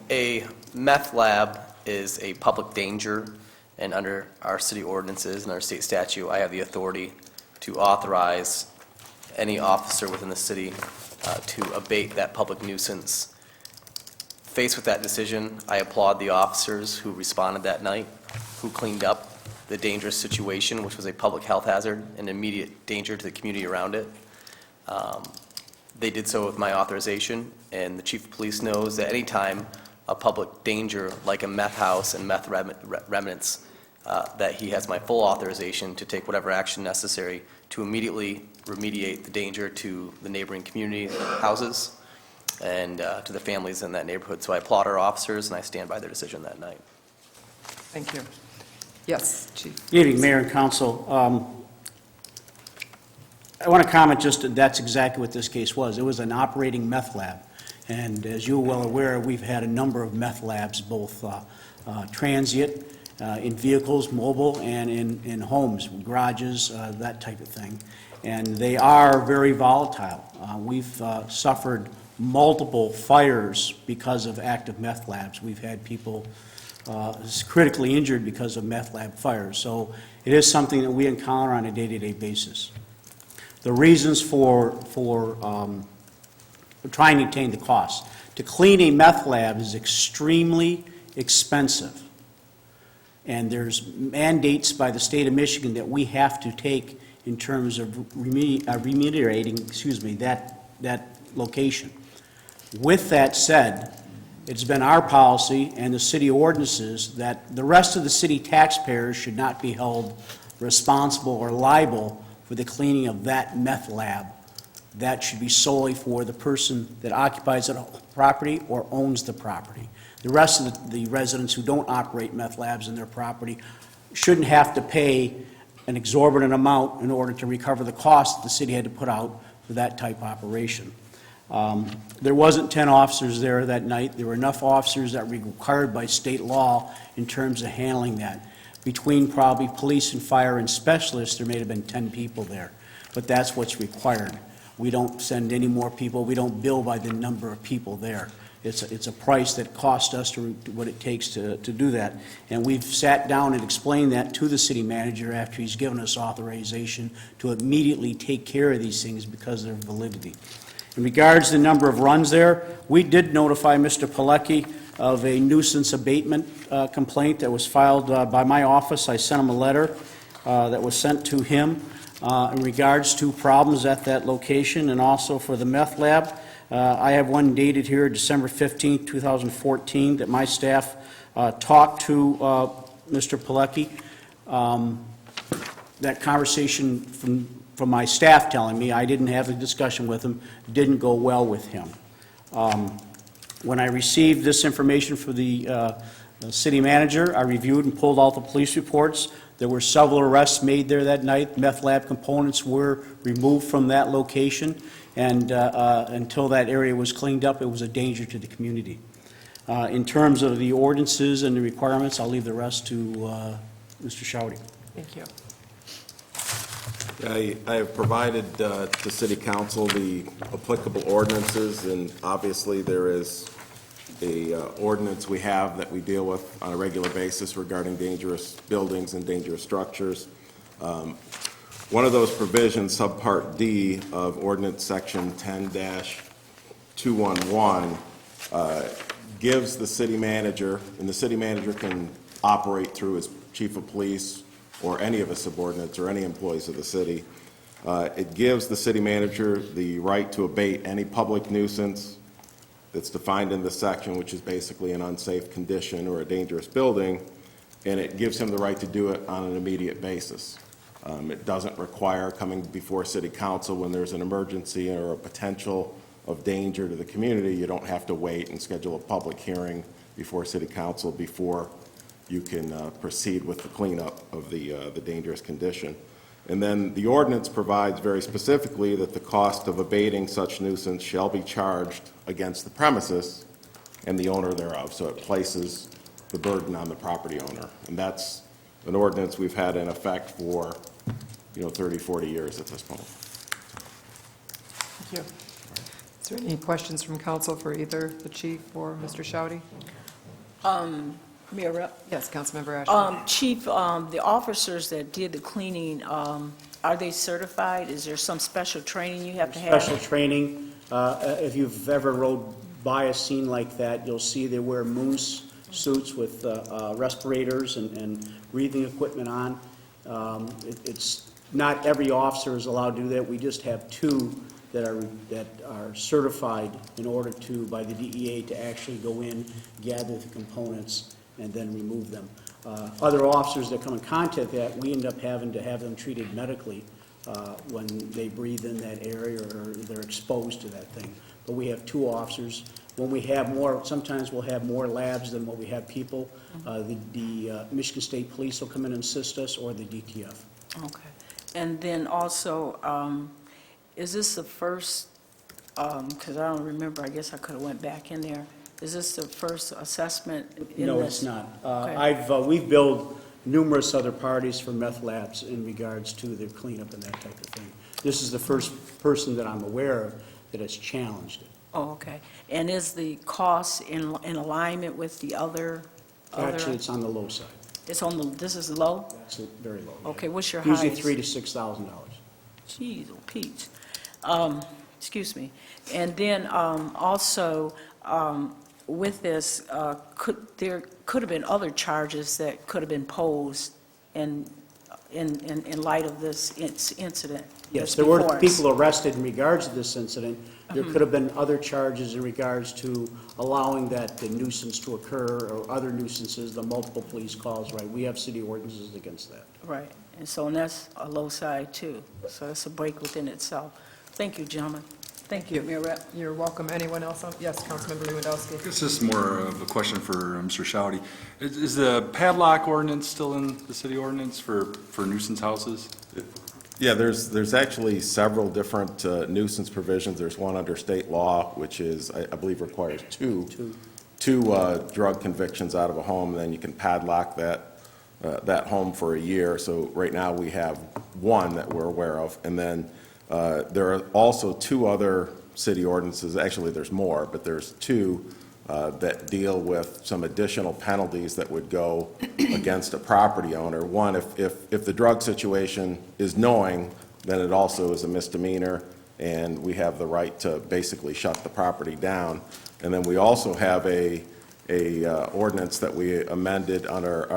A meth lab is a public danger, and under our city ordinances and our state statute, I have the authority to authorize any officer within the city to abate that public nuisance. Faced with that decision, I applaud the officers who responded that night, who cleaned up the dangerous situation, which was a public health hazard and immediate danger to the community around it. They did so with my authorization, and the chief of police knows that anytime a public danger like a meth house and meth remnants, that he has my full authorization to take whatever action necessary to immediately remediate the danger to the neighboring community houses and to the families in that neighborhood. So I applaud our officers, and I stand by their decision that night. Thank you. Yes, chief. Good evening, Mayor and Council. I want to comment that's exactly what this case was. It was an operating meth lab. And as you're well aware, we've had a number of meth labs, both transient, in vehicles, mobile, and in homes, garages, that type of thing. And they are very volatile. We've suffered multiple fires because of active meth labs. We've had people critically injured because of meth lab fires. So it is something that we encounter on a day-to-day basis. The reasons for trying to attain the cost. To clean a meth lab is extremely expensive. And there's mandates by the state of Michigan that we have to take in terms of remediating, that location. With that said, it's been our policy and the city ordinances that the rest of the city taxpayers should not be held responsible or liable for the cleaning of that meth lab. That should be solely for the person that occupies the property or owns the property. The rest of the residents who don't operate meth labs in their property shouldn't have to pay an exorbitant amount in order to recover the cost that the city had to put out for that type of operation. There wasn't 10 officers there that night. There were enough officers that were required by state law in terms of handling that. Between probably police and fire and specialists, there may have been 10 people there, but that's what's required. We don't send any more people. We don't bill by the number of people there. It's a price that costs us what it takes to do that. And we've sat down and explained that to the city manager after he's given us authorization to immediately take care of these things because of their validity. In regards to the number of runs there, we did notify Mr. Pilecki of a nuisance abatement complaint that was filed by my office. I sent him a letter that was sent to him in regards to problems at that location and also for the meth lab. I have one dated here, December 15, 2014, that my staff talked to Mr. Pilecki. That conversation from my staff telling me, I didn't have a discussion with him, didn't go well with him. When I received this information for the city manager, I reviewed and pulled out the police reports. There were several arrests made there that night. Meth lab components were removed from that location, and until that area was cleaned up, it was a danger to the community. In terms of the ordinances and the requirements, I'll leave the rest to Mr. Schaudy. Thank you. I have provided to City Council the applicable ordinances, and obviously there is a ordinance we have that we deal with on a regular basis regarding dangerous buildings and dangerous structures. One of those provisions, subpart D of ordinance section 10-211, gives the city manager, and the city manager can operate through his chief of police or any of his subordinates or any employees of the city. It gives the city manager the right to abate any public nuisance that's defined in the section, which is basically an unsafe condition or a dangerous building, and it gives him the right to do it on an immediate basis. It doesn't require coming before City Council when there's an emergency or a potential of danger to the community. You don't have to wait and schedule a public hearing before City Council before you can proceed with the cleanup of the dangerous condition. And then the ordinance provides very specifically that the cost of abating such nuisance shall be charged against the premises and the owner thereof. So it places the burden on the property owner. And that's an ordinance we've had in effect for, 30, 40 years at this point. Thank you. Is there any questions from council for either the chief or Mr. Schaudy? Mayor Rep. Yes, Councilmember Ashby. Chief, the officers that did the cleaning, are they certified? Is there some special training you have to have? Special training. If you've ever rode by a scene like that, you'll see they wear moose suits with respirators and breathing equipment on. It's not every officer is allowed to do that. We just have 2 that are certified in order to, by the DEA, to actually go in, gather the components, and then remove them. Other officers that come in contact with that, we end up having to have them treated medically when they breathe in that area or they're exposed to that thing. But we have 2 officers. When we have more, sometimes we'll have more labs than what we have people. The Michigan State Police will come in and assist us, or the DTF. Okay. And then also, is this the first, because I don't remember, I guess I could have went back in there. Is this the first assessment in No, this? it's not. Okay. We've billed numerous other parties for meth labs in regards to the cleanup and that type of thing. This is the first person that I'm aware of that has challenged it. Oh, okay. And is the cost in alignment with the other? Actually, it's on the low side. It's on the, this is low? It's very low. yeah. Okay, what's your Usually highest? $3,000 to $6,000. Jeez, oh Pete. Excuse me. And then also, with this, there could have been other charges that could have been posed in light of this incident? Yes, that's there were before us? people arrested in regards to this incident. There could have been other charges in regards to allowing that nuisance to occur or other nuisances, the multiple police calls, right? We have city ordinances against that. Right, and so, and that's a low side too, so it's a break within itself. Thank you, gentlemen. Thank you, Mayor Rep. You're welcome. Anyone else? Yes, Councilmember Lewandowski. This is more of a question for Mr. Shouty. Is the padlock ordinance still in the city ordinance for nuisance houses? Yeah, there's actually several different nuisance provisions. There's one under state law, which is, I believe requires two drug convictions out of a home, and then you can padlock that home for a year. So right now, we have one that we're aware of, and then there are also two other city ordinances. Actually, there's more, but there's two that deal with some additional penalties that would go against a property owner. One, if the drug situation is knowing, then it also is a misdemeanor, and we have the right to basically shut the property down. And then we also have a ordinance that we amended under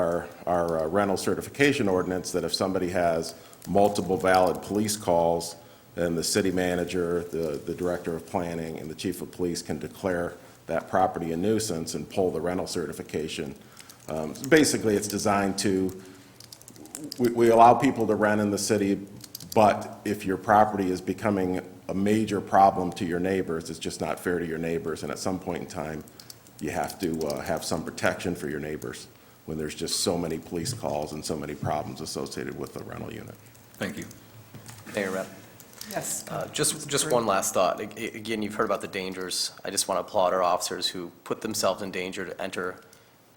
our rental certification ordinance, that if somebody has multiple valid police calls, then the city manager, the director of planning, and the chief of police can declare that property a nuisance and pull the rental certification. Basically, it's designed to, we allow people to rent in the city, but if your property is becoming a major problem to your neighbors, it's just not fair to your neighbors, and at some point in time, you have to have some protection for your neighbors when there's just so many police calls and so many problems associated with the rental unit. Thank you. Mayor Rep. Yes. Just one last thought. Again, you've heard about the dangers. I just want to applaud our officers who put themselves in danger to enter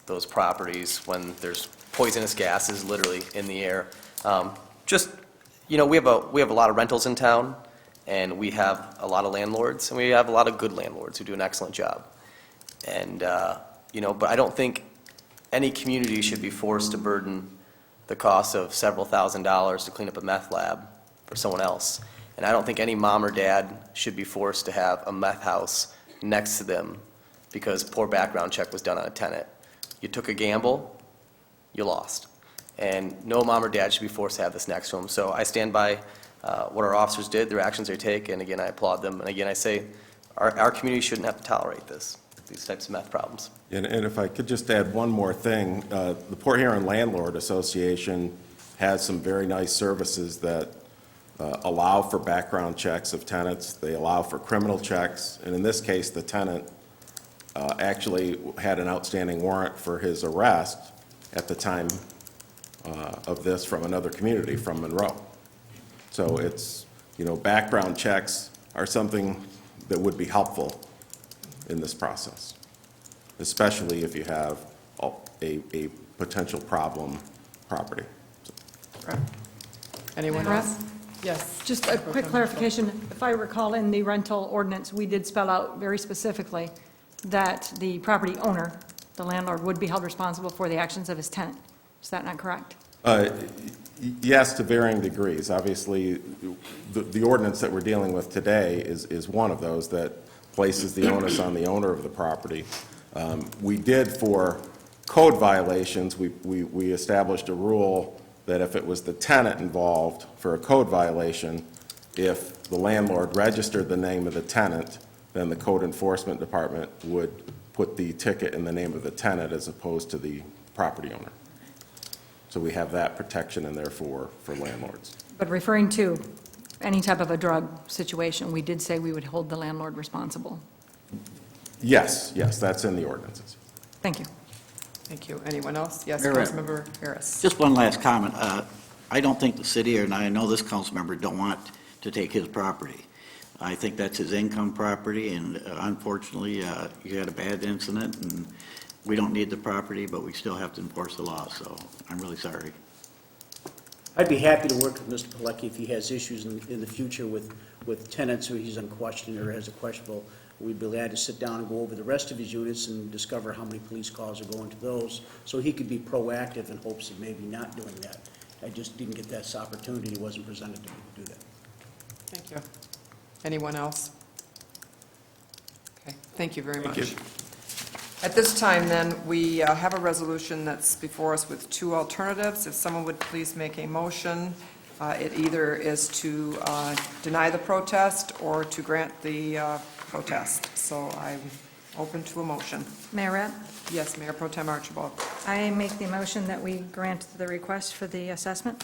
those properties when there's poisonous gases literally in the air. We have a lot of rentals in town, and we have a lot of landlords, and we have a lot of good landlords who do an excellent job. And, but I don't think any community should be forced to burden the cost of several $1,000s to clean up a meth lab for someone else. And I don't think any mom or dad should be forced to have a meth house next to them because poor background check was done on a tenant. You took a gamble, you lost. And no mom or dad should be forced to have this next to them. So I stand by what our officers did, their actions they take, and again, I applaud them. And again, I say our community shouldn't have to tolerate these types of meth problems. And if I could just add one more thing, the Port Huron Landlord Association has some very nice services that allow for background checks of tenants. They allow for criminal checks, and in this case, the tenant actually had an outstanding warrant for his arrest at the time of this from another community, from Monroe. So it's, background checks are something that would be helpful in this process, especially if you have a potential problem property. Anyone else? Yes. Just a quick clarification. If I recall, in the rental ordinance, we did spell out very specifically that the property owner, the landlord, would be held responsible for the actions of his tenant. Is that not correct? Yes, to varying degrees. Obviously, the ordinance that we're dealing with today is one of those that places the onus on the owner of the property. We did, for code violations, we established a rule that if it was the tenant involved for a code violation, if the landlord registered the name of the tenant, then the code enforcement department would put the ticket in the name of the tenant as opposed to the property owner. So we have that protection in there for landlords. But referring to any type of a drug situation, we did say we would hold the landlord responsible. Yes, that's in the ordinances. Thank you. Thank you. Anyone else? Yes, Mayor Rep. Councilmember Harris. Just one last comment. I don't think the city, and I know this council member, don't want to take his property. I think that's his income property, and unfortunately, you had a bad incident, and we don't need the property, but we still have to enforce the law, so I'm really sorry. I'd be happy to work with Mr. Pilecki if he has issues in the future with tenants who he's unquestioned or has a questionable We'd be glad to sit down and go over the rest of his units and discover how many police calls are going to those, so he could be proactive in hopes of maybe not doing that. I just didn't get that opportunity. It wasn't presented to me to do that. Thank you. Anyone else? Okay, thank you very much. Thank you. At this time, then, we have a resolution that's before us with two alternatives. If someone would please make a motion, it either is to deny the protest or to grant the protest. So I'm open to a motion. Mayor Rapp, Yes, Mayor Pro Tem Archibald. I make the motion that we grant the request for the assessment.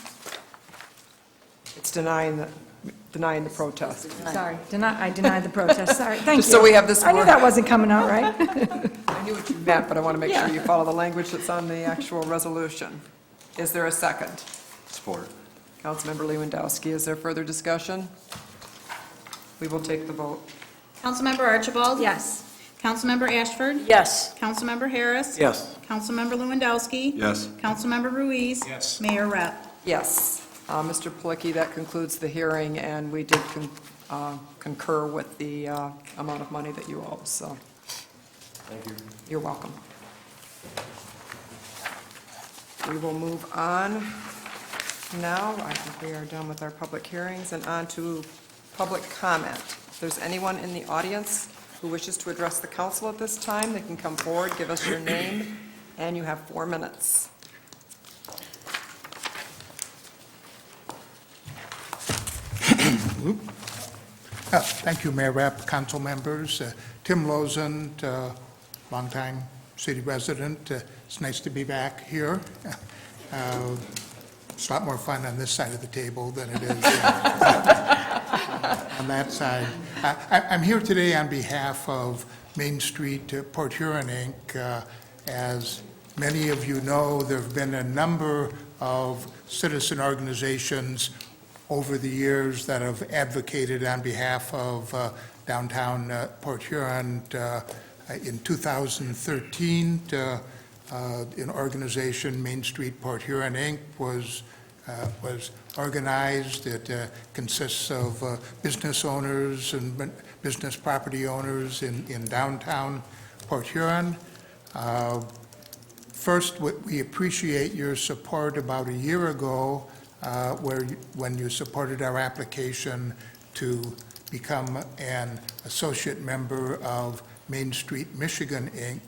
It's denying the protest. Sorry, I denied the protest, sorry, thank you. Just so we have this I knew word. that wasn't coming out right. I knew what you meant, but I want to make sure Yeah. you follow the language that's on the actual resolution. Is there a second? Support. Councilmember Lewandowski, is there further discussion? We will take the vote. Councilmember Archibald? Yes. Councilmember Ashford? Yes. Councilmember Harris? Yes. Councilmember Lewandowski? Yes. Councilmember Ruiz? Yes. Mayor Rep? Yes. Mr. Plicki, that concludes the hearing, and we did concur with the amount of money that you owe, so. Thank you. You're welcome. We will move on now. I think we are done with our public hearings and on to public comment. If there's anyone in the audience who wishes to address the council at this time, they can come forward, give us your name, and you have 4 minutes. Thank you, Mayor Rapp, council members. Tim Lozen, longtime city resident. It's nice to be back here. It's a lot more fun on this side of the table than it is on that side. I'm here today on behalf of Main Street Port Huron, Inc. As many of you know, there have been a number of citizen organizations over the years that have advocated on behalf of downtown Port Huron. In 2013, an organization, Main Street Port Huron, Inc., was organized. It consists of business owners and business property owners in downtown Port Huron. First, we appreciate your support about a year ago when you supported our application to become an associate member of Main Street Michigan, Inc.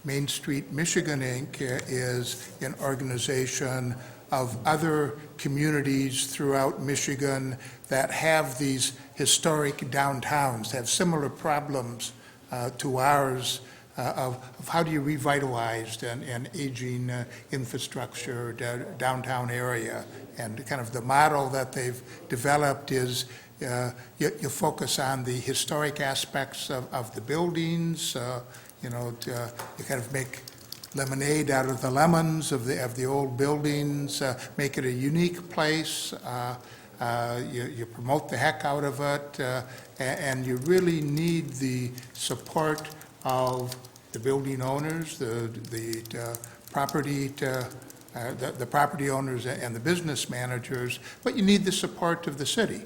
Main Street Michigan, Inc. is an organization of other communities throughout Michigan that have these historic downtowns, have similar problems to ours of how do you revitalize an aging infrastructure downtown area. And kind of the model that they've developed is you focus on the historic aspects of the buildings, you kind of make lemonade out of the lemons of the old buildings, make it a unique place, you promote the heck out of it, and you really need the support of the building owners, the property owners and the business managers, but you need the support of the city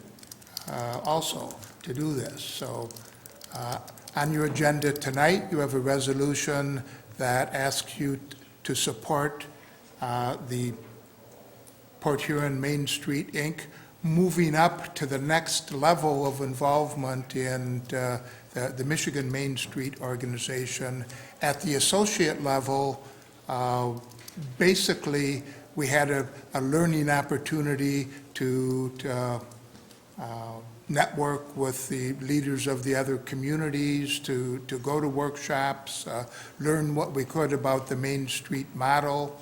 also to do this. So on your agenda tonight, you have a resolution that asks you to support the Port Huron Main Street, Inc., moving up to the next level of involvement in the Michigan Main Street organization. At the associate level, basically, we had a learning opportunity to network with the leaders of the other communities, to go to workshops, learn what we could about the Main Street model.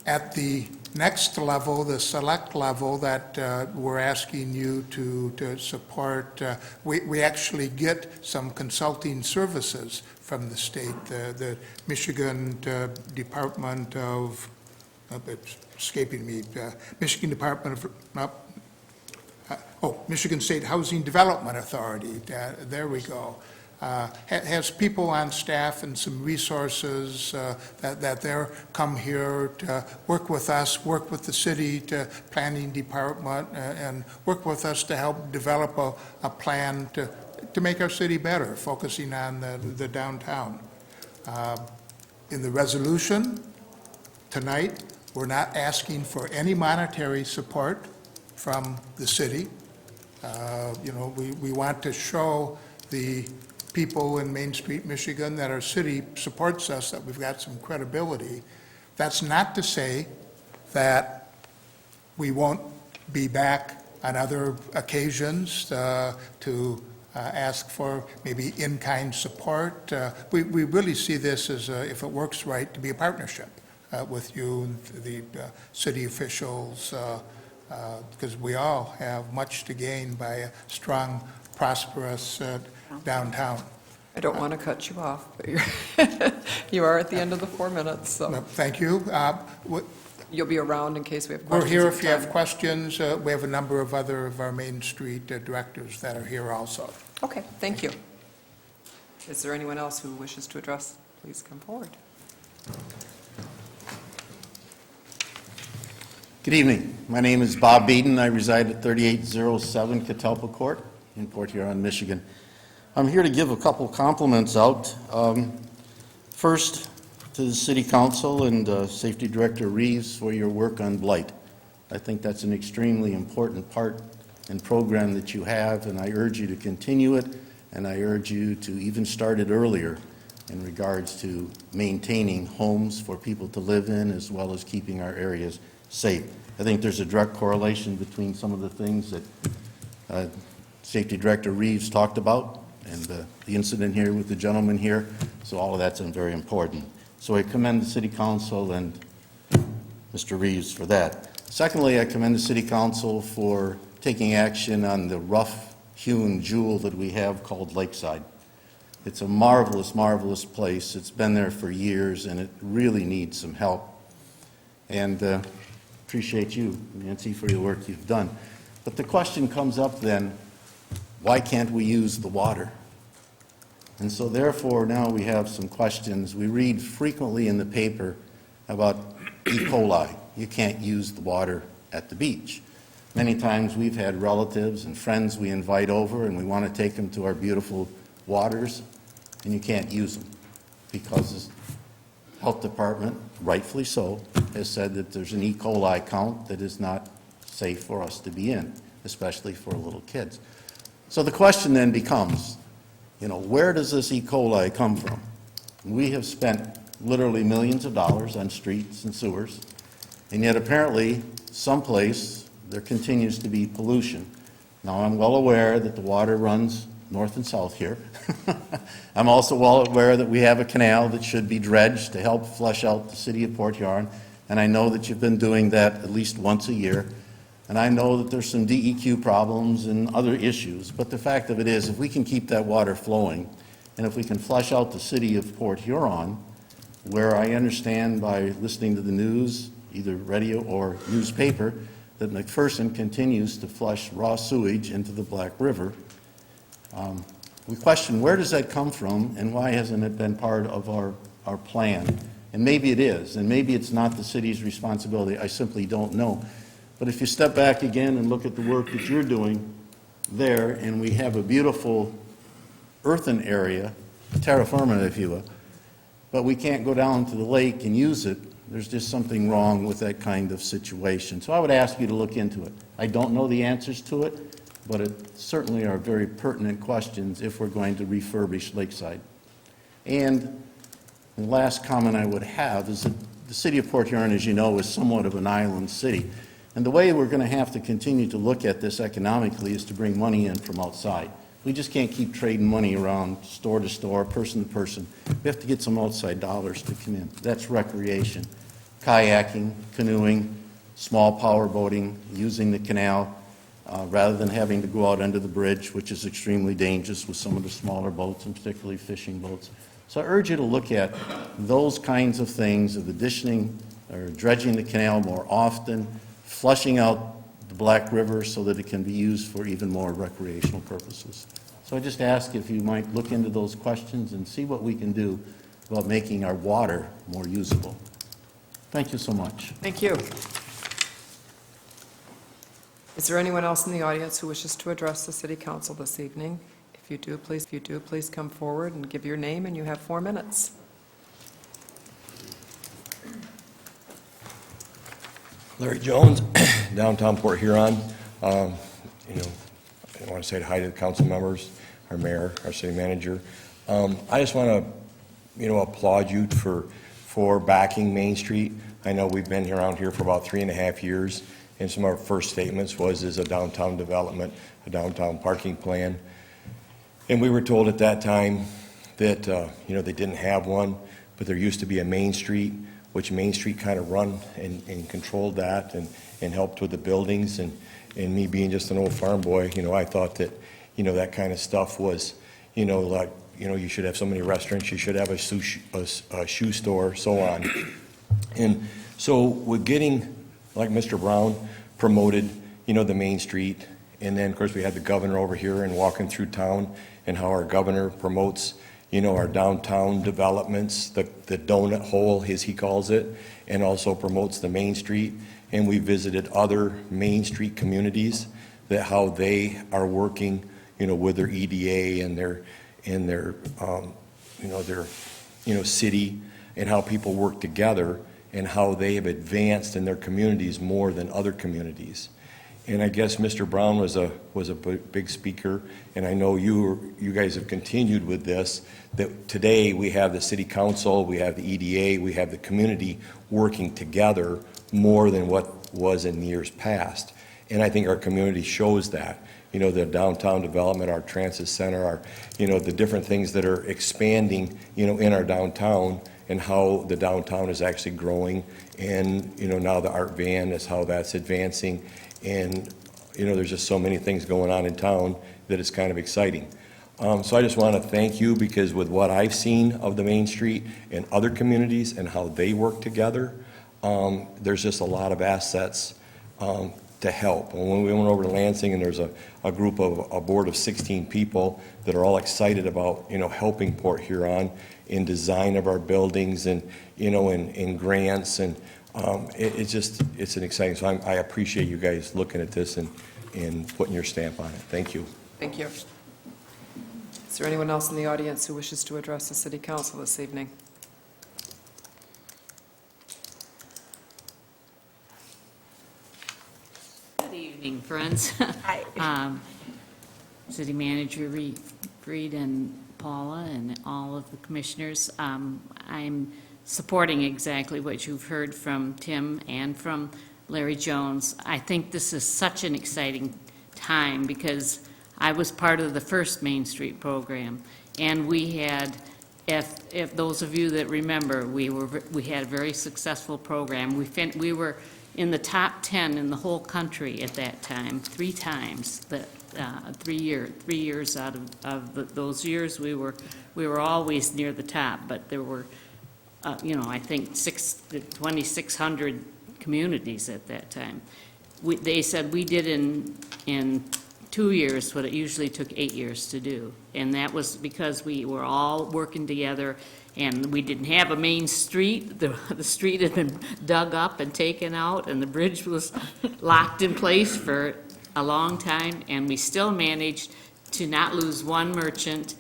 At the next level, the select level that we're asking you to support, we actually get some consulting services from the state. The Michigan Department of, it's escaping me, Michigan Department of, Michigan State Housing Development Authority, there we go. Has people on staff and some resources that they're come here to work with us, work with the city planning department, and work with us to help develop a plan to to make our city better, focusing on the downtown. In the resolution tonight, we're not asking for any monetary support from the city. You know, we want to show the people in Main Street, Michigan, that our city supports us, that we've got some credibility. That's not to say that we won't be back on other occasions to ask for maybe in-kind support. We really see this as, if it works right, to be a partnership with you, the city officials, because we all have much to gain by a strong, prosperous downtown. I don't want to cut you off, but you are at the end of the 4 minutes, so. Thank you. You'll be around in case we have We're questions. here if you have questions. We have a number of other of our Main Street directors that are here also. Okay, thank you. Is there anyone else who wishes to address? Please come forward. Good evening. My name is Bob Beeden. I reside at 3807 Catalpa Court in Port Huron, Michigan. I'm here to give a couple compliments out. First, to the City Council and Safety Director Reeves for your work on blight. I think that's an extremely important part and program that you have, and I urge you to continue it, and I urge you to even start it earlier in regards to maintaining homes for people to live in, as well as keeping our areas safe. I think there's a direct correlation between some of the things that Safety Director Reeves talked about and the incident here with the gentleman here, so all of that's very important. So I commend the City Council and Mr. Reeves for that. Secondly, I commend the City Council for taking action on the rough-hewn jewel that we have called Lakeside. It's a marvelous, marvelous place. It's been there for years, and it really needs some help. And appreciate you, Nancy, for your work you've done. But the question comes up then, why can't we use the water? And so therefore, now we have some questions. We read frequently in the paper about E. coli. You can't use the water at the beach. Many times we've had relatives and friends we invite over and we want to take them to our beautiful waters, and you can't use them because the health department, rightfully so, has said that there's an E. coli count that is not safe for us to be in, especially for little kids. So the question then becomes, you know, where does this E. coli come from? We have spent literally millions of dollars on streets and sewers, and yet apparently someplace there continues to be pollution. Now, I'm well aware that the water runs north and south here. I'm also well aware that we have a canal that should be dredged to help flush out the city of Port Huron, and I know that you've been doing that at least once a year. And I know that there's some DEQ problems and other issues, but the fact of it is, if we can keep that water flowing, and if we can flush out the city of Port Huron, where I understand by listening to the news, either radio or newspaper, that McPherson continues to flush raw sewage into the Black River, we question where does that come from and why hasn't it been part of our plan? And maybe it is, and maybe it's not the city's responsibility. I simply don't know. But if you step back again and look at the work that you're doing there, and we have a beautiful earthen area, terra firma, if you will, but we can't go down to the lake and use it, there's just something wrong with that kind of situation. So I would ask you to look into it. I don't know the answers to it, but it certainly are very pertinent questions if we're going to refurbish Lakeside. And the last comment I would have is that the city of Port Huron, as you know, is somewhat of an island city. And the way we're going to have to continue to look at this economically is to bring money in from outside. We just can't keep trading money around store to store, person to person. We have to get some outside dollars to come in. That's recreation, kayaking, canoeing, small power boating, using the canal, rather than having to go out under the bridge, which is extremely dangerous with some of the smaller boats, and particularly fishing boats. So I urge you to look at those kinds of things, of additioning or dredging the canal more often, flushing out the Black River so that it can be used for even more recreational purposes. So I just ask if you might look into those questions and see what we can do about making our water more usable. Thank you so much. Thank you. Is there anyone else in the audience who wishes to address the City Council this evening? If If you do, please come forward and give your name, and you have 4 minutes. Larry Jones, downtown Port Huron. I want to say hi to the council members, our mayor, our city manager. I just want to, applaud you for backing Main Street. I know we've been around here for about 3.5 years, and some of our first statements is a downtown development, a downtown parking plan. And we were told at that time that, they didn't have one, but there used to be a Main Street, which Main Street kind of run and controlled that and helped with the buildings. And me being just an old farm boy, I thought that, that kind of stuff was, like, you should have so many restaurants, you should have a shoe store, so on. And so with getting, like Mr. Brown promoted, the Main Street, and then, of course, we had the governor over here and walking through town and how our governor promotes, our downtown developments, the donut hole, as he calls it, and also promotes the Main Street. And we visited other Main Street communities, that how they are working, with their EDA and their city, and how people work together, and how they have advanced in their communities more than other communities. And I guess Mr. Brown was a big speaker, and I know you guys have continued with this, that today we have the city council, we have the EDA, we have the community working together more than what was in years past. And I think our community shows that. The downtown development, our transit center, our, the different things that are expanding, in our downtown, and how the downtown is actually growing. And, now the art van is how that's advancing. And, there's just so many things going on in town that it's kind of exciting. So I just want to thank you, because with what I've seen of the Main Street and other communities and how they work together, there's just a lot of assets to help. And when we went over to Lansing, and there's a group of a board of 16 people that are all excited about, helping Port Huron in design of our buildings and, in grants, and it's an exciting, so I appreciate you guys looking at this and putting your stamp on it. Thank you. Thank you. Is there anyone else in the audience who wishes to address the city council this evening? Good evening, friends. City Manager Reed and Paula and all of the commissioners. I'm supporting exactly what you've heard from Tim and from Larry Jones. I think this is such an exciting time, because I was part of the first Main Street program, and we had, if those of you that remember, we had a very successful program. We were in the top 10 in the whole country at that time, 3 times. 3 years out of those years, we were always near the top, but there were, I think 2,600 communities at that time. They said we did in 2 years what it usually took 8 years to do, and that was because we were all working together, and we didn't have a main street. The street had been dug up and taken out, and the bridge was locked in place for a long time, and we still managed to not lose one merchant.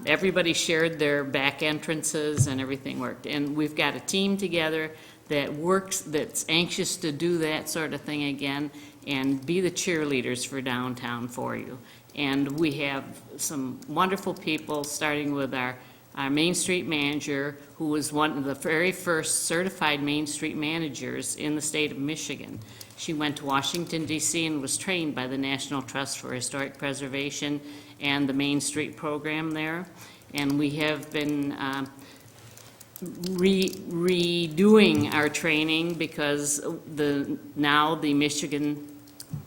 Everybody shared their back entrances, and everything worked. And we've got a team together that works, that's anxious to do that sort of thing again and be the cheerleaders for downtown for you. And we have some wonderful people, starting with our Main Street manager, who was one of the very first certified Main Street managers in the state of Michigan. She went to Washington, D.C. and was trained by the National Trust for Historic Preservation and the Main Street program there. And we have been redoing our training, because now the Michigan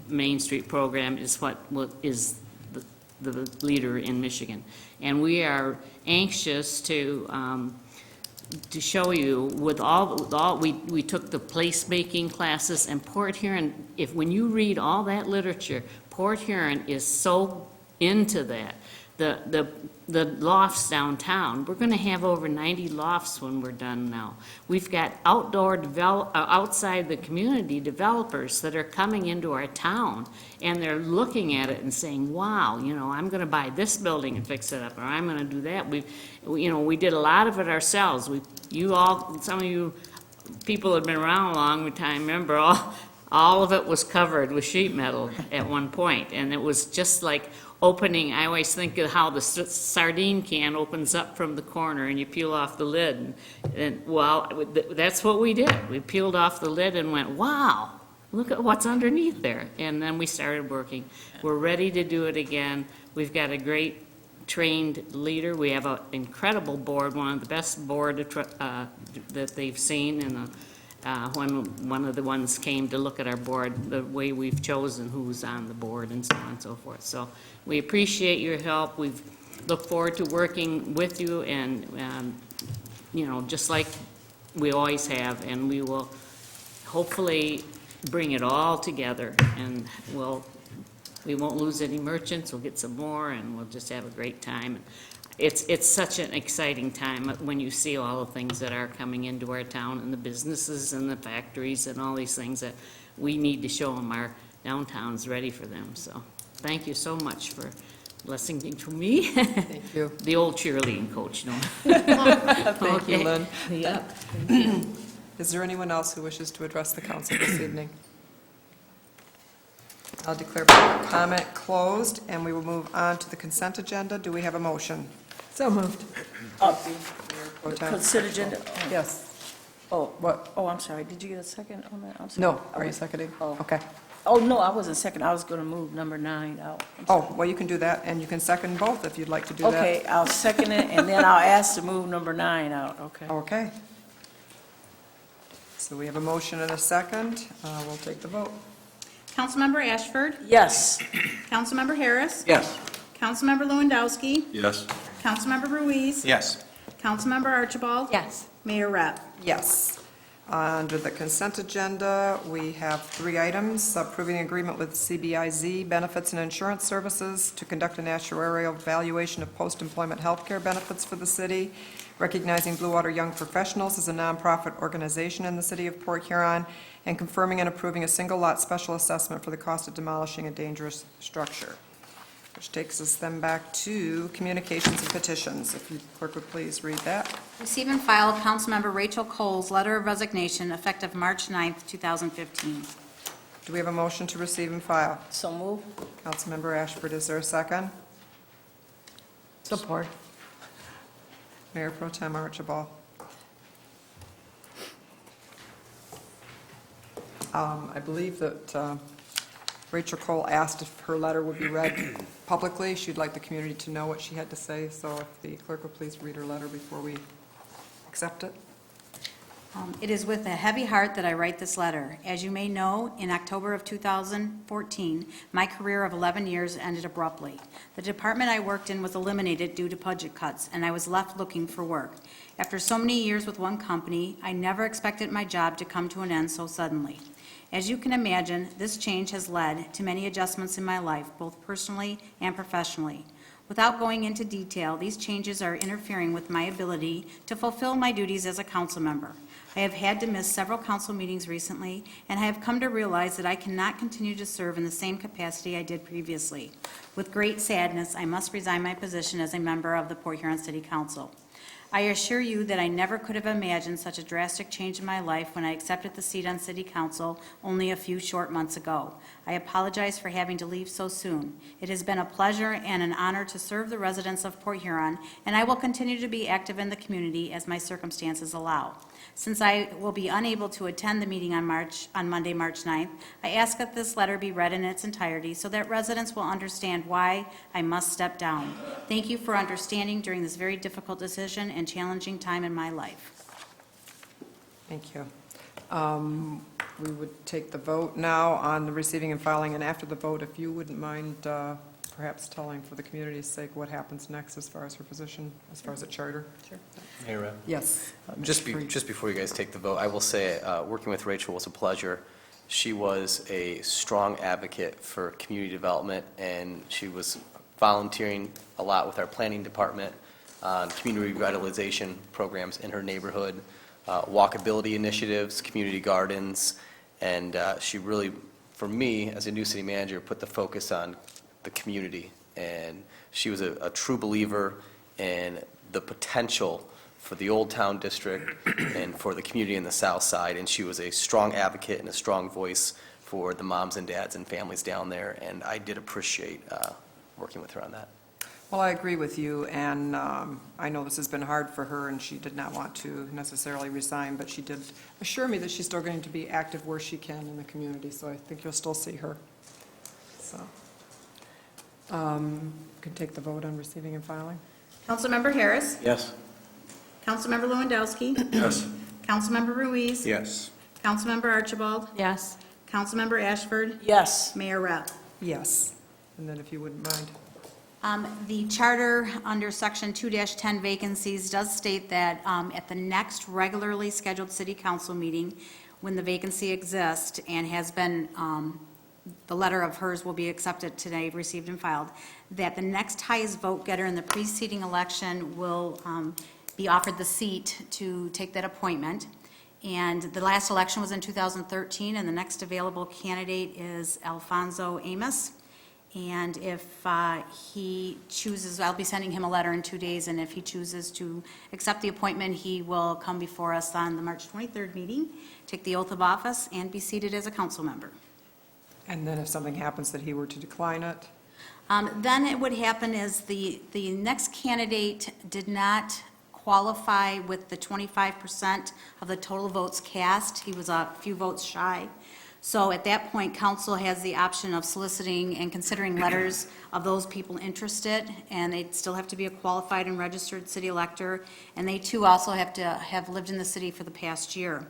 Main Street program is what is the leader in Michigan. And we are anxious to show you with all we took the placemaking classes, and Port Huron, when you read all that literature, Port Huron is so into that. the lofts downtown. We're going to have over 90 lofts when we're done now. We've got outside the community developers that are coming into our town, and they're looking at it and saying, wow, I'm going to buy this building and fix it up, or I'm going to do that. We did a lot of it ourselves. Some of you people have been around a long time, remember, all of it was covered with sheet metal at one point, and it was just like opening. I always think of how the sardine can opens up from the corner and you peel off the lid. And that's what we did. We peeled off the lid and went, wow, look at what's underneath there. And then we started working. We're ready to do it again. We've got a great trained leader. We have an incredible board, one of the best board that they've seen. And when one of the ones came to look at our board, the way we've chosen who's on the board and so on and so forth. So we appreciate your help. We look forward to working with you and, just like we always have, and we will hopefully bring it all together, and we won't lose any merchants. We'll get some more, and we'll just have a great time. It's such an exciting time when you see all the things that are coming into our town, and the businesses and the factories and all these things that we need to show them our downtown's ready for them. So thank you so much for listening to me. Thank you. The old cheerleading coach, Thank you, Lynn. Yep. Is there anyone else who wishes to address the council this evening? I'll declare public comment closed, and we will move on to the consent agenda. Do we have a motion? So moved. Pro tem. Consent agenda. Yes. Oh, What? oh, I'm sorry. Did you get a second on that? I'm sorry. No. Are you seconding? Oh. Okay. Oh, no, I wasn't second. I was going to move number 9 out. I'm sorry. Oh, well, you can do that, and you can second both if you'd like to do that. Okay, I'll second it, and then I'll ask to move number 9 out, okay? Okay. So we have a motion and a second. We'll take the vote. Councilmember Ashford? Yes. Councilmember Harris? Yes. Councilmember Lewandowski? Yes. Councilmember Ruiz? Yes. Councilmember Archibald? Yes. Mayor Rep? Yes. Under the consent agenda, we have 3 items: approving agreement with CBIZ Benefits and Insurance Services to conduct an actuarial valuation of post-employment health care benefits for the city, recognizing Blue Water Young Professionals as a nonprofit organization in the city of Port Huron, and confirming and approving a single-lot special assessment for the cost of demolishing a dangerous structure. Which takes us then back to communications and petitions. If you, clerk, would please read that. Receive and file Councilmember Rachel Cole's letter of resignation effective March 9th, 2015. Do we have a motion to receive and file? So move. Councilmember Ashford, is there a second? Support. Mayor Pro Tem Archibald. I believe that Rachel Cole asked if her letter would be read publicly. She'd like the community to know what she had to say, so if the clerk will please read her letter before we accept it. It is with a heavy heart that I write this letter. As you may know, in October of 2014, my career of 11 years ended abruptly. The department I worked in was eliminated due to budget cuts, and I was left looking for work. After so many years with one company, I never expected my job to come to an end so suddenly. As you can imagine, this change has led to many adjustments in my life, both personally and professionally. Without going into detail, these changes are interfering with my ability to fulfill my duties as a council member. I have had to miss several council meetings recently, and I have come to realize that I cannot continue to serve in the same capacity I did previously. With great sadness, I must resign my position as a member of the Port Huron City Council. I assure you that I never could have imagined such a drastic change in my life when I accepted the seat on City Council only a few short months ago. I apologize for having to leave so soon. It has been a pleasure and an honor to serve the residents of Port Huron, and I will continue to be active in the community as my circumstances allow. Since I will be unable to attend the meeting on Monday, March 9th, I ask that this letter be read in its entirety so that residents will understand why I must step down. Thank you for understanding during this very difficult decision and challenging time in my life. Thank you. We would take the vote now on the receiving and filing, and after the vote, if you wouldn't mind perhaps telling, for the community's sake, what happens next as far as her position, as far as the charter? Sure. Mayor Rep? Yes. Just before you guys take the vote, I will say, working with Rachel was a pleasure. She was a strong advocate for community development, and she was volunteering a lot with our planning department on community revitalization programs in her neighborhood, walkability initiatives, community gardens, and she really, for me, as a new city manager, put the focus on the community. And she was a true believer in the potential for the Old Town District and for the community in the South Side, and she was a strong advocate and a strong voice for the moms and dads and families down there, and I did appreciate working with her on that. Well, I agree with you, and I know this has been hard for her, and she did not want to necessarily resign, but she did assure me that she's still going to be active where she can in the community, so I think you'll still see her. So, can take the vote on receiving and filing. Councilmember Harris. Yes. Councilmember Lewandowski. Yes. Councilmember Ruiz. Yes. Councilmember Archibald. Yes. Councilmember Ashford. Yes. Mayor Rep. Yes. And then if you wouldn't mind. The charter under section 2-10 vacancies does state that at the next regularly scheduled city council meeting, when the vacancy exists and has been, the letter of hers will be accepted today, received and filed, that the next highest vote getter in the preceding election will be offered the seat to take that appointment. And the last election was in 2013, and the next available candidate is Alfonso Amos. And if he chooses, I'll be sending him a letter in 2 days, and if he chooses to accept the appointment, he will come before us on the March 23rd meeting, take the oath of office, and be seated as a council member. And then if something happens that he were to decline it? Then it would happen is the next candidate did not qualify with the 25% of the total votes cast. He was a few votes shy. So at that point, council has the option of soliciting and considering letters of those people interested, and they still have to be a qualified and registered city elector, and they too also have to have lived in the city for the past year.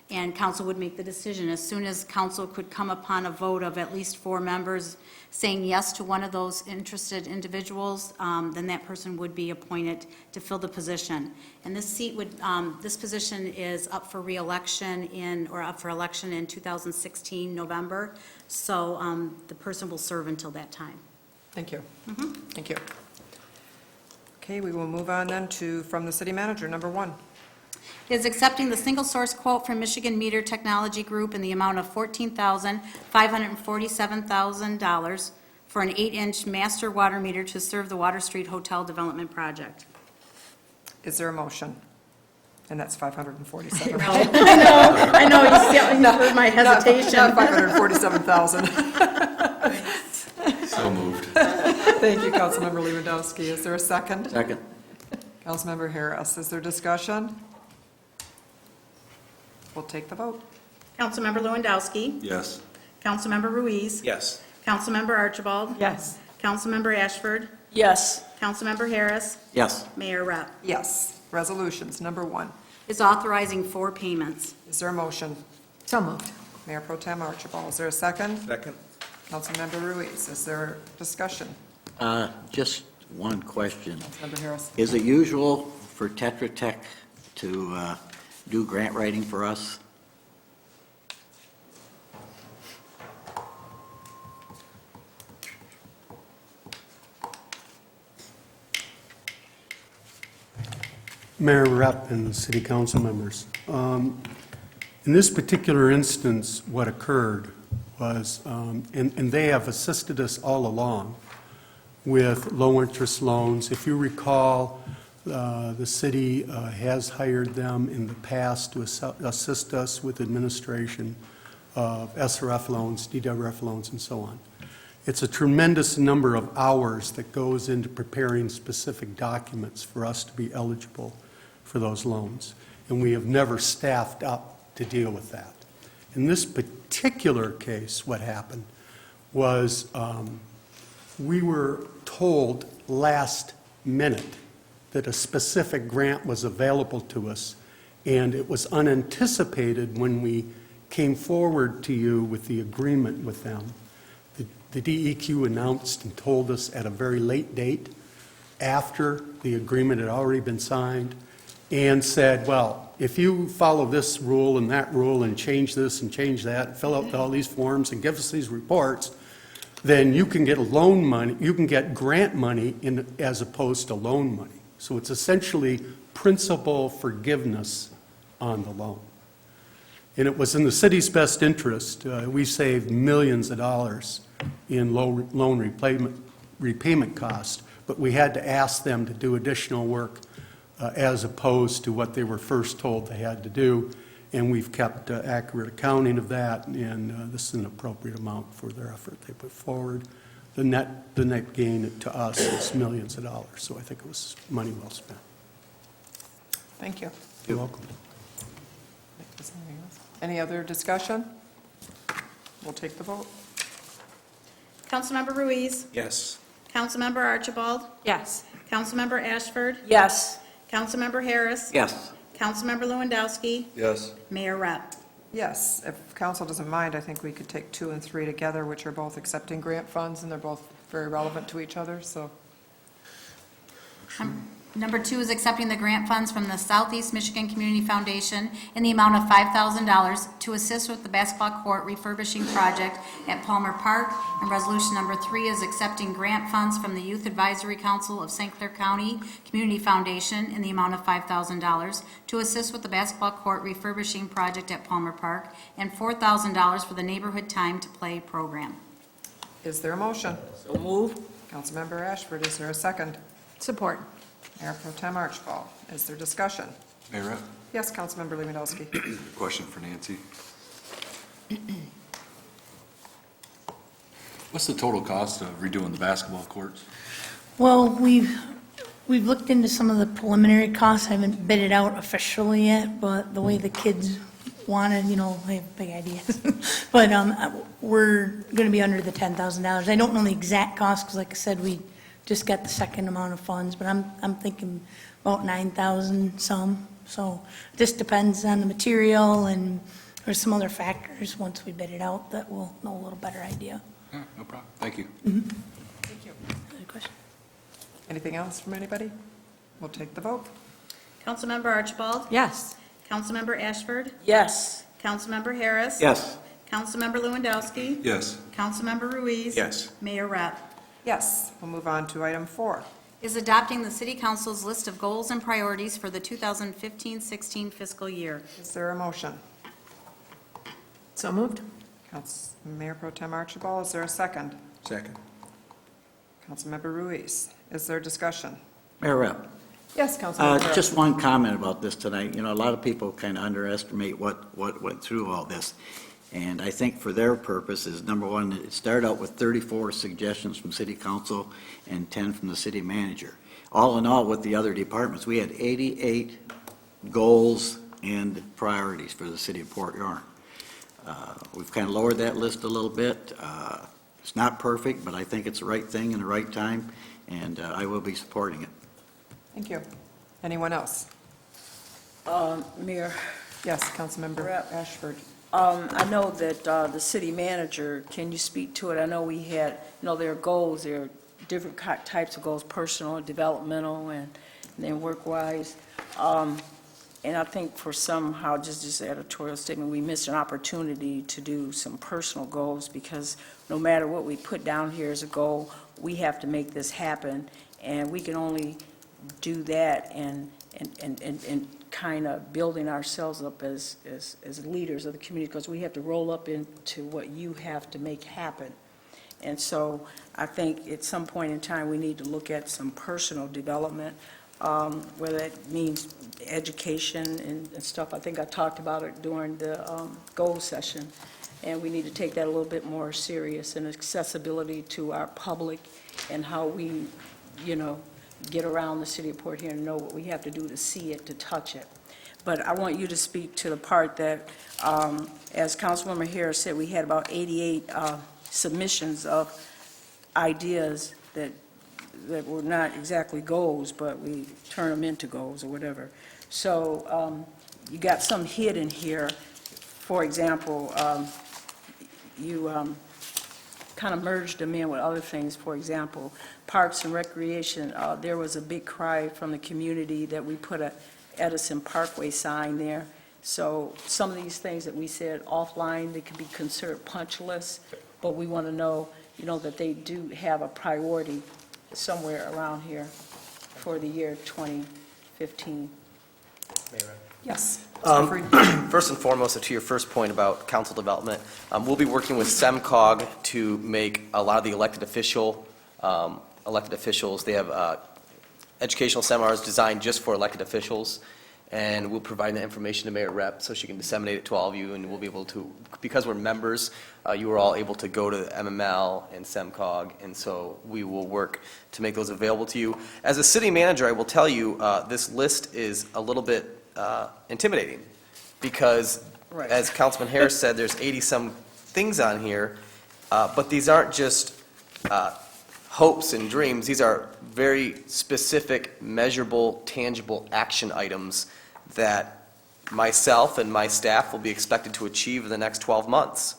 And council would make the decision. As soon as council could come upon a vote of at least 4 members saying yes to one of those interested individuals, then that person would be appointed to fill the position. And this seat would, this position is up for re-election up for election in 2016, November. So the person will serve until that time. Thank you. Thank you. Okay, we will move on then to, from the city manager, number 1. Is accepting the single source quote from Michigan Meter Technology Group in the amount of $14,547,000 for an 8-inch master water meter to serve the Water Street Hotel Development Project. Is there a motion? And that's 547. I know, you heard my hesitation. Not 547,000. So moved. Thank you, Councilmember Lewandowski. Is there a second? Second. Councilmember Harris, is there discussion? We'll take the vote. Councilmember Lewandowski. Yes. Councilmember Ruiz. Yes. Councilmember Archibald. Yes. Councilmember Ashford. Yes. Councilmember Harris. Yes. Mayor Rep. Yes. Resolutions, number 1. Is authorizing 4 payments. Is there a motion? So moved. Mayor Pro Tem Archibald, is there a second? Second. Councilmember Ruiz, is there discussion? Just one question. Councilmember Harris. Is it usual for Tetra Tech to do grant writing for us? Mayor Rep and city council members. In this particular instance, what occurred was, and they have assisted us all along with low-interest loans. If you recall, the city has hired them in the past to assist us with administration of SRF loans, DWRF loans, and so on. It's a tremendous number of hours that goes into preparing specific documents for us to be eligible for those loans, and we have never staffed up to deal with that. In this particular case, what happened was we were told last minute that a specific grant was available to us, and it was unanticipated when we came forward to you with the agreement with them. The DEQ announced and told us at a very late date, after the agreement had already been signed, and said, well, if you follow this rule and that rule and change this and change that, and fill out all these forms and give us these reports, then you can get loan money, you can get grant money as opposed to loan money. So it's essentially principal forgiveness on the loan. And it was in the city's best interest. We saved millions of dollars in loan repayment cost, but we had to ask them to do additional work as opposed to what they were first told they had to do. And we've kept accurate accounting of that, and this is an appropriate amount for their effort they put forward. The net gain to us is millions of dollars, so I think it was money well spent. Thank you. You're welcome. Any other discussion? We'll take the vote. Councilmember Ruiz. Yes. Councilmember Archibald. Yes. Councilmember Ashford. Yes. Councilmember Harris. Yes. Councilmember Lewandowski. Yes. Mayor Rep. Yes, if council doesn't mind, I think we could take 2 and 3 together, which are both accepting grant funds, and they're both very relevant to each other, so. Number 2 is accepting the grant funds from the Southeast Michigan Community Foundation in the amount of $5,000 to assist with the basketball court refurbishing project at Palmer Park. And resolution number 3 is accepting grant funds from the Youth Advisory Council of St. Clair County Community Foundation in the amount of $5,000 to assist with the basketball court refurbishing project at Palmer Park, and $4,000 for the Neighborhood Time to Play program. Is there a motion? So move. Councilmember Ashford, is there a second? Support. Mayor Pro Tem Archibald, is there discussion? Mayor Rep, Yes, Councilmember Lewandowski. question for Nancy. What's the total cost of redoing the basketball courts? Well, we've looked into some of the preliminary costs. I haven't bid it out officially yet, but the way the kids wanted, they have big ideas. But we're going to be under the $10,000. I don't know the exact cost, because like I said, we just got the second amount of funds, but I'm thinking about 9,000 some. So it just depends on the material, and there's some other factors once we bid it out that we'll know a little better idea. Yeah, no problem. Thank you. Thank you. Other question? Anything else from anybody? We'll take the vote. Councilmember Archibald. Yes. Councilmember Ashford. Yes. Councilmember Harris. Yes. Councilmember Lewandowski. Yes. Councilmember Ruiz. Yes. Mayor Rep. Yes, we'll move on to item 4. Is adopting the City Council's list of goals and priorities for the 2015-16 fiscal year. Is there a motion? So moved. Mayor Pro Tem Archibald, is there a second? Second. Councilmember Ruiz, is there discussion? Mayor Rep. Yes, Councilmember. Just one comment about this tonight. A lot of people kind of underestimate what went through all this. And I think for their purposes, number one, it started out with 34 suggestions from City Council and 10 from the City Manager. All in all, with the other departments, we had 88 goals and priorities for the City of Port Huron. We've kind of lowered that list a little bit. It's not perfect, but I think it's the right thing in the right time, and I will be supporting it. Thank you. Anyone else? Mayor, Yes, Councilmember Rep. Ashford. I know that the city manager, can you speak to it? I know we had, there are goals, there are different types of goals, personal, developmental, and then work-wise. And I think for somehow, just an editorial statement, we missed an opportunity to do some personal goals, because no matter what we put down here as a goal, we have to make this happen, and we can only do that and kind of building ourselves up as leaders of the community, because we have to roll up into what you have to make happen. And so I think at some point in time, we need to look at some personal development, whether that means education and stuff. I think I talked about it during the goal session, and we need to take that a little bit more serious, and accessibility to our public, and how we, get around the city of Port Huron and know what we have to do to see it, to touch it. But I want you to speak to the part that, as Councilwoman Harris said, we had about 88 submissions of ideas that were not exactly goals, but we turn them into goals or whatever. So you got some hidden here. For example, you kind of merged them in with other things. For example, Parks and Recreation, there was a big cry from the community that we put a Edison Parkway sign there. So some of these things that we said offline, they could be considered punch lists, but we want to know, that they do have a priority somewhere around here for the year 2015. Yes. First and foremost, to your first point about council development, we'll be working with SEMCOG to make a lot of the elected officials, they have educational seminars designed just for elected officials, and we'll provide that information to Mayor Rep so she can disseminate it to all of you, and we'll be able to, because we're members, you are all able to go to MML and SEMCOG, and so we will work to make those available to you. As a city manager, I will tell you, this list is a little bit intimidating, because Right. as Councilman Harris said, there's 80-some things on here, but these aren't just hopes and dreams. These are very specific, measurable, tangible action items that myself and my staff will be expected to achieve in the next 12 months.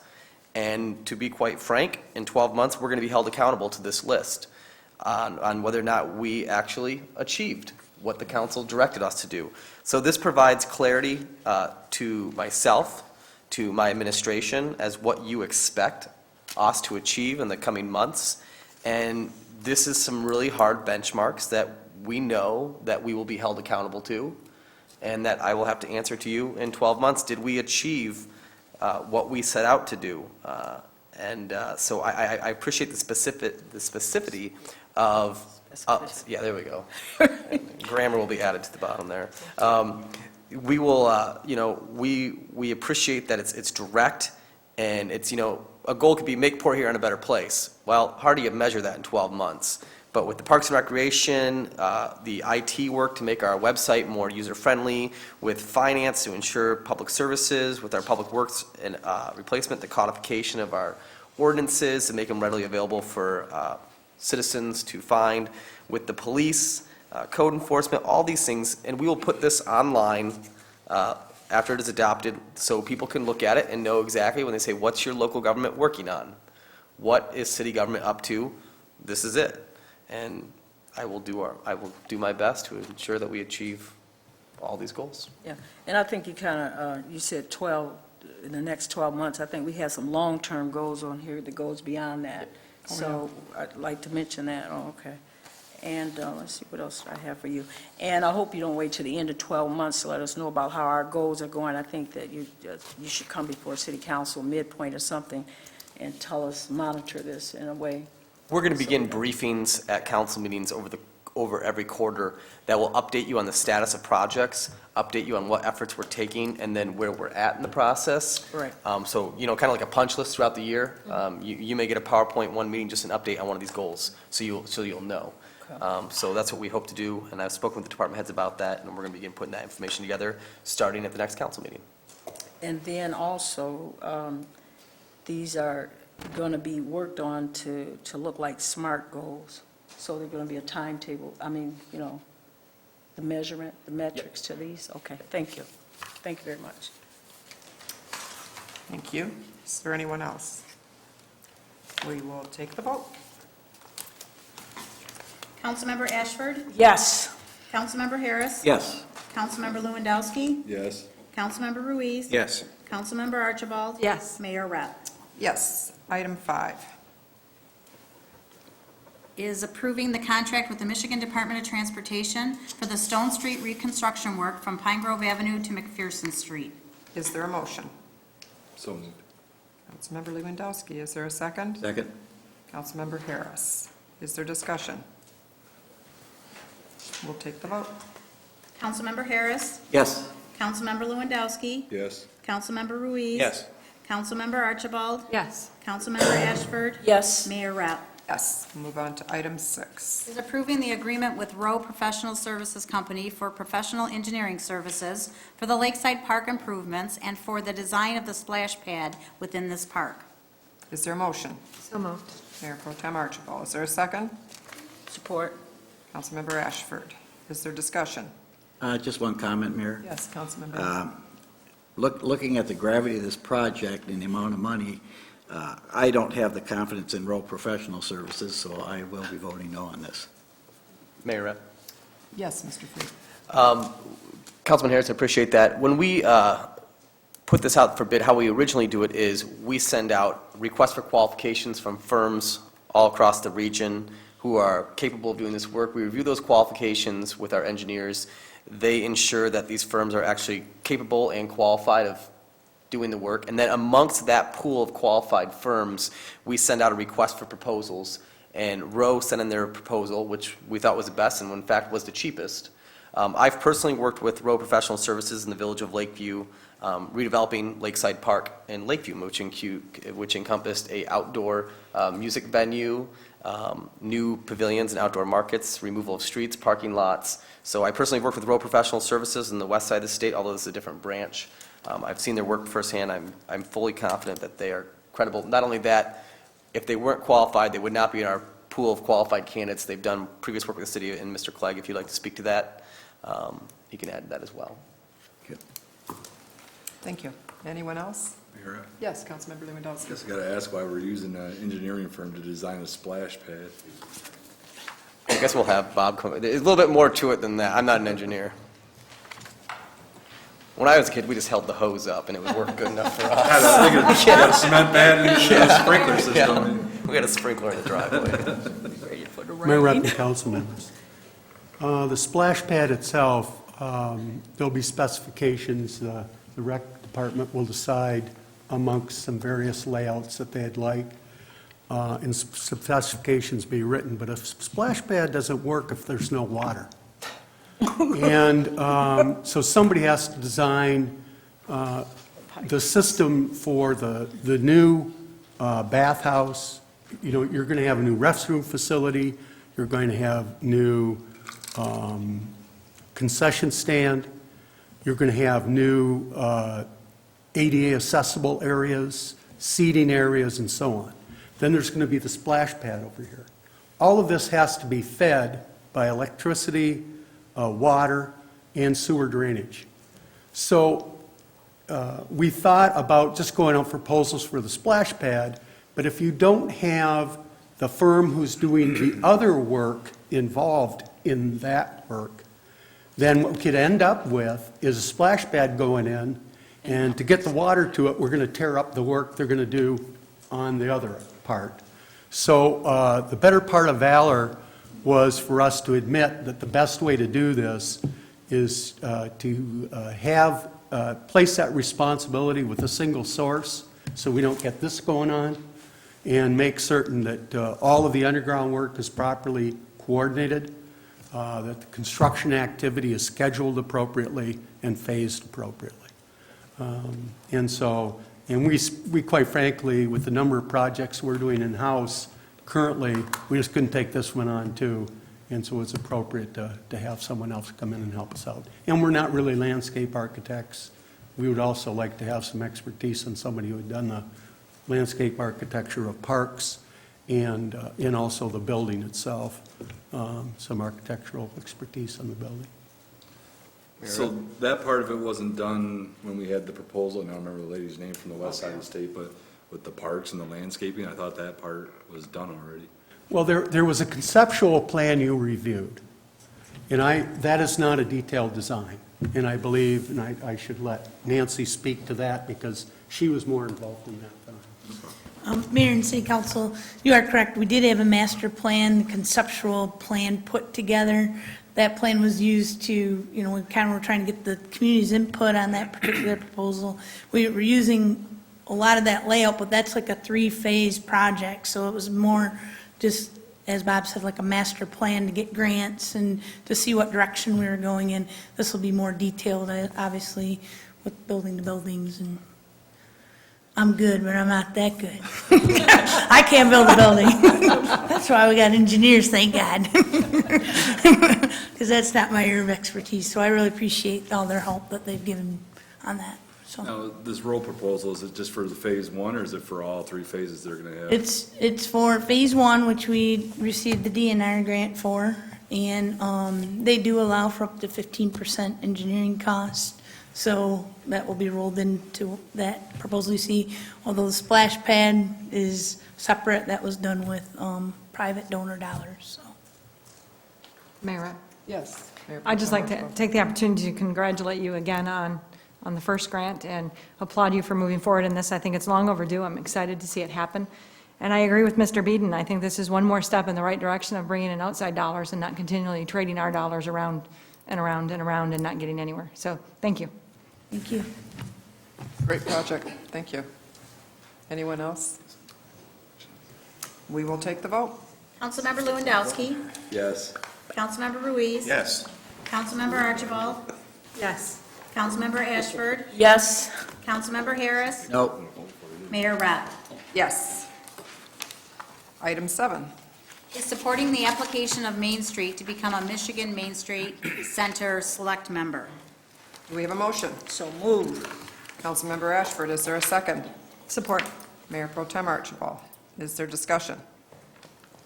And to be quite frank, in 12 months, we're going to be held accountable to this list on whether or not we actually achieved what the council directed us to do. So this provides clarity to myself, to my administration, as what you expect us to achieve in the coming months. And this is some really hard benchmarks that we know that we will be held accountable to, and that I will have to answer to you in 12 months. Did we achieve what we set out to do? So I appreciate the specificity of, yeah, there we go. Grammar will be added to the bottom there. We will, we appreciate that it's direct, and it's, a goal could be make Port Huron a better place. Well, hard to measure that in 12 months. But with the Parks and Recreation, the IT work to make our website more user-friendly, with finance to ensure public services, with our public works and replacement, the codification of our ordinances to make them readily available for citizens to find, with the police, code enforcement, all these things. And we will put this online after it is adopted, so people can look at it and know exactly when they say, what's your local government working on? What is city government up to? This is it. And I will do my best to ensure that we achieve all these goals. Yeah, and I think you you said 12, in the next 12 months. I think we have some long-term goals on here that goes beyond that. So I'd like to mention that. Oh, okay. And let's see, what else I have for you? And I hope you don't wait till the end of 12 months to let us know about how our goals are going. I think that you should come before City Council midpoint or something and tell us, monitor this in a way. We're going to begin briefings at council meetings over every quarter that will update you on the status of projects, update you on what efforts we're taking, and then where we're at in the process. Right. So, kind of like a punch list throughout the year. You may get a PowerPoint one meeting, just an update on one of these goals, so you'll know. So that's what we hope to do, and I've spoken with the department heads about that, and we're going to begin putting that information together, starting at the next council meeting. And then also, these are going to be worked on to look like SMART goals. So they're going to be a timetable, the measurement, the metrics to these? Okay, thank you. Thank you very much. Thank you. Is there anyone else? We will take the vote. Councilmember Ashford? Yes. Councilmember Harris? Yes. Councilmember Lewandowski? Yes. Councilmember Ruiz? Yes. Councilmember Archibald? Yes. Mayor Rep? Yes. Item 5. Is approving the contract with the Michigan Department of Transportation for the Stone Street reconstruction work from Pine Grove Avenue to McPherson Street. Is there a motion? So moved. Councilmember Lewandowski, is there a second? Second? Councilmember Harris. Is there discussion? We'll take the vote. Councilmember Harris? Yes. Councilmember Lewandowski? Yes. Councilmember Ruiz? Yes. Councilmember Archibald? Yes. Councilmember Ashford? Yes. Mayor Rep? Yes. We'll move on to item 6. Is approving the agreement with Rowe Professional Services Company for professional engineering services for the Lakeside Park improvements and for the design of the splash pad within this park. Is there a motion? So moved. Mayor Pro Tem Archibald, is there a second? Support. Councilmember Ashford. Is there discussion? Just one comment, Mayor. Yes, Councilmember. Looking at the gravity of this project and the amount of money, I don't have the confidence in Rowe Professional Services, so I will be voting no on this. Mayor Rep? Yes, Mr. Freed. Councilman Harris, I appreciate that. When we put this out for bid, how we originally do it is we send out requests for qualifications from firms all across the region who are capable of doing this work. We review those qualifications with our engineers. They ensure that these firms are actually capable and qualified of doing the work. And then amongst that pool of qualified firms, we send out a request for proposals. And Rowe sent in their proposal, which we thought was the best and in fact was the cheapest. I've personally worked with Rowe Professional Services in the village of Lakeview, redeveloping Lakeside Park in Lakeview, which encompassed a outdoor music venue, new pavilions and outdoor markets, removal of streets, parking lots. So I personally worked with Rowe Professional Services in the west side of the state, although this is a different branch. I've seen their work firsthand. I'm fully confident that they are credible. Not only that, if they weren't qualified, they would not be in our pool of qualified candidates. They've done previous work with the city, and Mr. Clegg, if you'd like to speak to that, he can add that as well. Thank you. Anyone else? Mayor, Yes, Councilmember Lewandowski. guess I gotta ask why we're using an engineering firm to design a splash pad. I guess we'll have Bob come. There's a little bit more to it than that. I'm not an engineer. When I was a kid, we just held the hose up, and it would work good enough for us. I was thinking, a cement pad and a sprinkler system. We had a sprinkler in the driveway. Mayor Rep and council members. The splash pad itself, there'll be specifications. The rec department will decide amongst some various layouts that they'd like, and specifications be written. But a splash pad doesn't work if there's no water. And so somebody has to design the system for the new bathhouse. You know, you're going to have a new restroom facility. You're going to have new concession stand. You're going to have new ADA accessible areas, seating areas, and so on. Then there's going to be the splash pad over here. All of this has to be fed by electricity, water, and sewer drainage. So we thought about just going out for proposals for the splash pad, but if you don't have the firm who's doing the other work involved in that work, then what we could end up with is a splash pad going in, and to get the water to it, we're going to tear up the work they're going to do on the other part. So the better part of valor was for us to admit that the best way to do this is to place that responsibility with a single source so we don't get this going on, and make certain that all of the underground work is properly coordinated, that the construction activity is scheduled appropriately and phased appropriately. And we quite frankly, with the number of projects we're doing in-house, currently, we just couldn't take this one on too, and so it's appropriate to have someone else come in and help us out. And we're not really landscape architects. We would also like to have some expertise in somebody who had done the landscape architecture of parks and also the building itself, some architectural expertise on the building. So that part of it wasn't done when we had the proposal, and I don't remember the lady's name from the west side of the state, but with the parks and the landscaping, I thought that part was done already. Well, there was a conceptual plan you reviewed, and that is not a detailed design. And I believe, and I should let Nancy speak to that because she was more involved in that than I. Mayor and City Council, you are correct. We did have a master plan, conceptual plan put together. That plan was used to, we kind of were trying to get the community's input on that particular proposal. We were using a lot of that layout, but that's like a 3-phase project, so it was more just, as Bob said, like a master plan to get grants and to see what direction we were going in. This will be more detailed, obviously, with building the buildings, and I'm good, but I'm not that good. I can't build a building. That's why we got engineers, thank God. Because that's not my area of expertise, so I really appreciate all their help that they've given on that. So Now, this road proposal, is it just for the phase one, or is it for all 3 phases they're gonna have? it's for phase 1, which we received the DNR grant for, and they do allow for up to 15% engineering cost. So that will be rolled into that proposal you see. Although the splash pad is separate, that was done with private donor dollars, so. Mayor, Yes. Mayor I'd just Pro like Tem to Roscoe. take the opportunity to congratulate you again on the first grant and applaud you for moving forward in this. I think it's long overdue. I'm excited to see it happen. And I agree with Mr. Beeden. I think this is one more step in the right direction of bringing in outside dollars and not continually trading our dollars around and around and around and not getting anywhere. So, thank you. Thank you. Great project, thank you. Anyone else? We will take the vote. Councilmember Lewandowski. Yes. Councilmember Ruiz. Yes. Councilmember Archibald. Yes. Councilmember Ashford. Yes. Councilmember Harris. No. Mayor Rep. Yes. Item 7. Is supporting the application of Main Street to become a Michigan Main Street Center Select Member. Do we have a motion? So moved. Councilmember Ashford, is there a second? Support. Mayor Pro Tem Archibald, is there discussion?